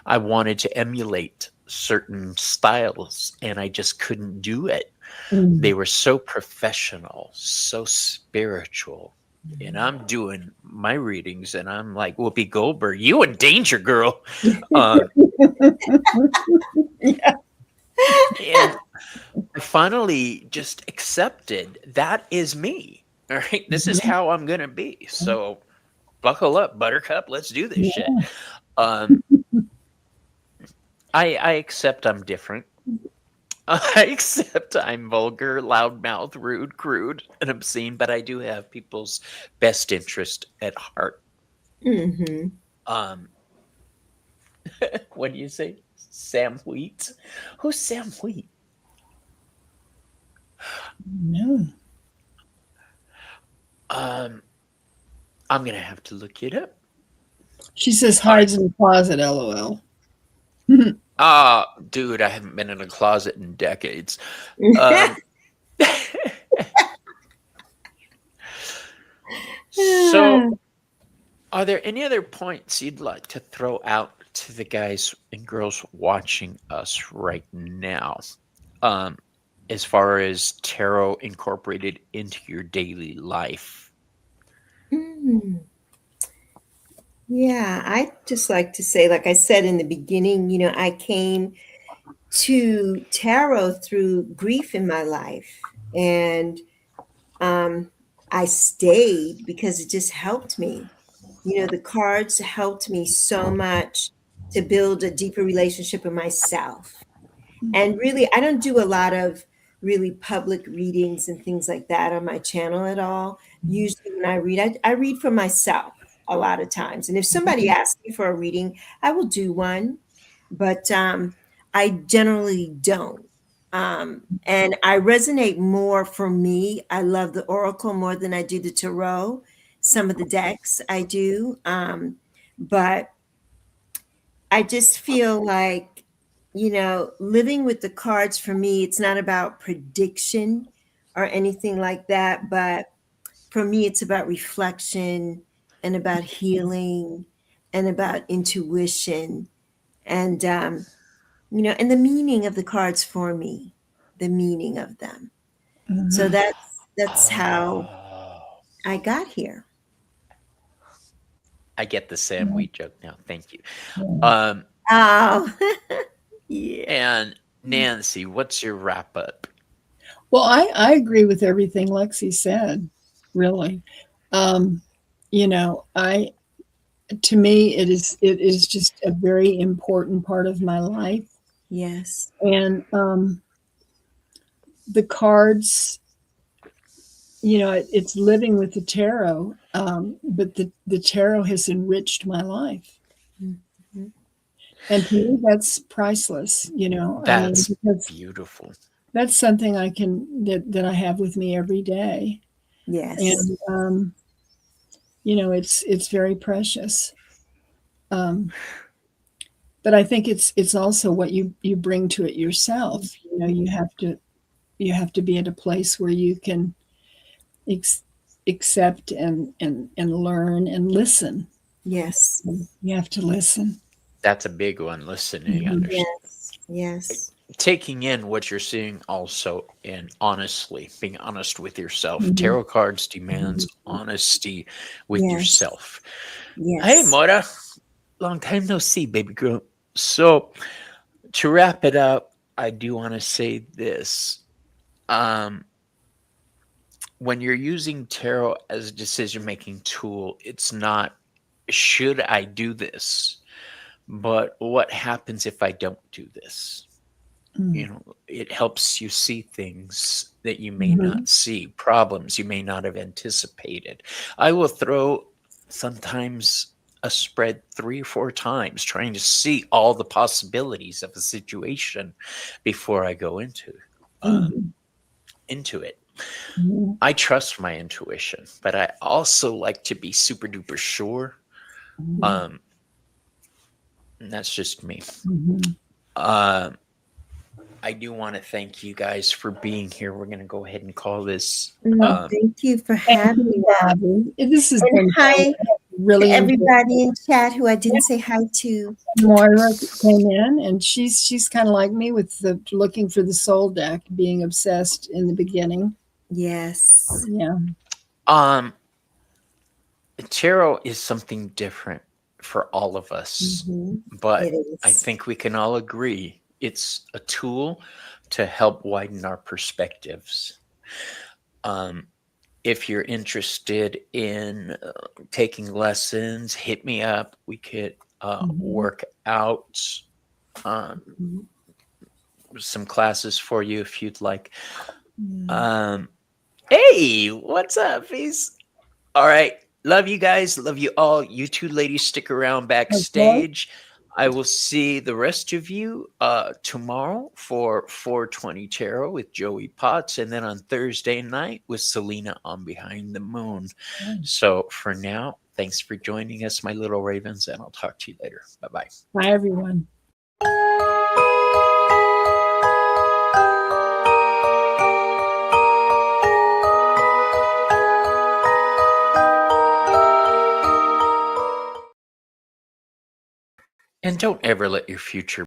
I wanted to emulate certain styles and I just couldn't do it. They were so professional, so spiritual. And I'm doing my readings and I'm like, Whoopi Goldberg, you in danger, girl. And I finally just accepted that is me. All right. This is how I'm going to be. So buckle up, buttercup. Let's do this shit. I accept I'm different. I accept I'm vulgar, loudmouth, rude, crude, and obscene, but I do have people's best interest at heart. Um, what do you say? Sam Wheat? Who's Sam Wheat? No. Um, I'm gonna have to look it up. She says All right. hides in the closet, LOL. Dude, I haven't been in a closet in decades. Um, so, are there any other points you'd like to throw out to the guys and girls watching us right now? As far as tarot incorporated into your daily life? Hmm. Yeah, I just like to say, like I said in the beginning, I came to tarot through grief in my life. And I stayed because it just helped me. The cards helped me so much to build a deeper relationship with myself. And really, I don't do a lot of really public readings and things like that on my channel at all. Usually, when I read, I read for myself a lot of times. And if somebody asks me for a reading, I will do one, but I generally don't. And I resonate more for me. I love the Oracle more than I do the Tarot. Some of the decks I do. But I just feel like, living with the cards for me, it's not about prediction or anything like that. But for me, it's about reflection and about healing and about intuition and, and the meaning of the cards for me, the meaning of them. So Mhm. that's how Oh, I got here. I get the Sam Yeah. Wheat joke now. Thank you. Yeah. Um, Oh, yeah. and Nancy, what's your wrap up? Well, I agree with everything Lexi said, really. Um, I to me it is just a very important part of my life. Yes. And the cards, it's living with the tarot, but the tarot has enriched my life. Mhm. And to me, that's priceless, I mean, That's because beautiful. that's something that I have with me every day. Yes. And, it's very precious. Um, but I think it's also what you bring to it yourself. You have to be at a place where you can ex- accept and learn and listen. Yes. You have to listen. That's a big one. Listening, Mhm. Yes. Yes. taking in what you're seeing also, and honestly being honest with yourself. Mhm. Tarot cards demands honesty with Yes. yourself. Hey, Yes. Mora, long time no see, baby girl. So to wrap it up, I do want to say this. Um, when you're using tarot as a decision making tool, it's not should I do this, but what happens if I don't do this? Mm. It helps you see things that you may Mhm. not see, problems you may not have anticipated. I will throw sometimes a spread 3 or 4 times trying to see all the possibilities of a situation before I go Mhm. into it. Mhm. I trust my intuition, but I also like to be super duper sure. Mhm. um and that's just me. Mhm. um I do want to thank you guys for being here. We're going to go ahead and call this. No, thank you for Thank having you, me. Bobby. This has And been fun. hi to Really enjoyed everybody in chat who I didn't say hi to. Moira came in, and she's kind of like me with the looking for the soul deck, being obsessed in the beginning. Yes. Yeah. Um, tarot is something different for all of us, Mhm. but It I is. think we can all agree it's a tool to help widen our perspectives. Um, if you're interested in taking lessons, hit me up. We could Mhm. work out um, Mhm. some classes for you if you'd like. Yeah. Um, hey, what's up, Fees? All right. Love you guys. Love you all. You two ladies stick around backstage. I will see the rest of you tomorrow for 420 Tarot with Joey Potts, and then on Thursday night with Selena on Behind the Moon. So for now, thanks for joining us, my little ravens, and I'll talk to you later. Bye-bye. Bye, everyone. And don't ever let your future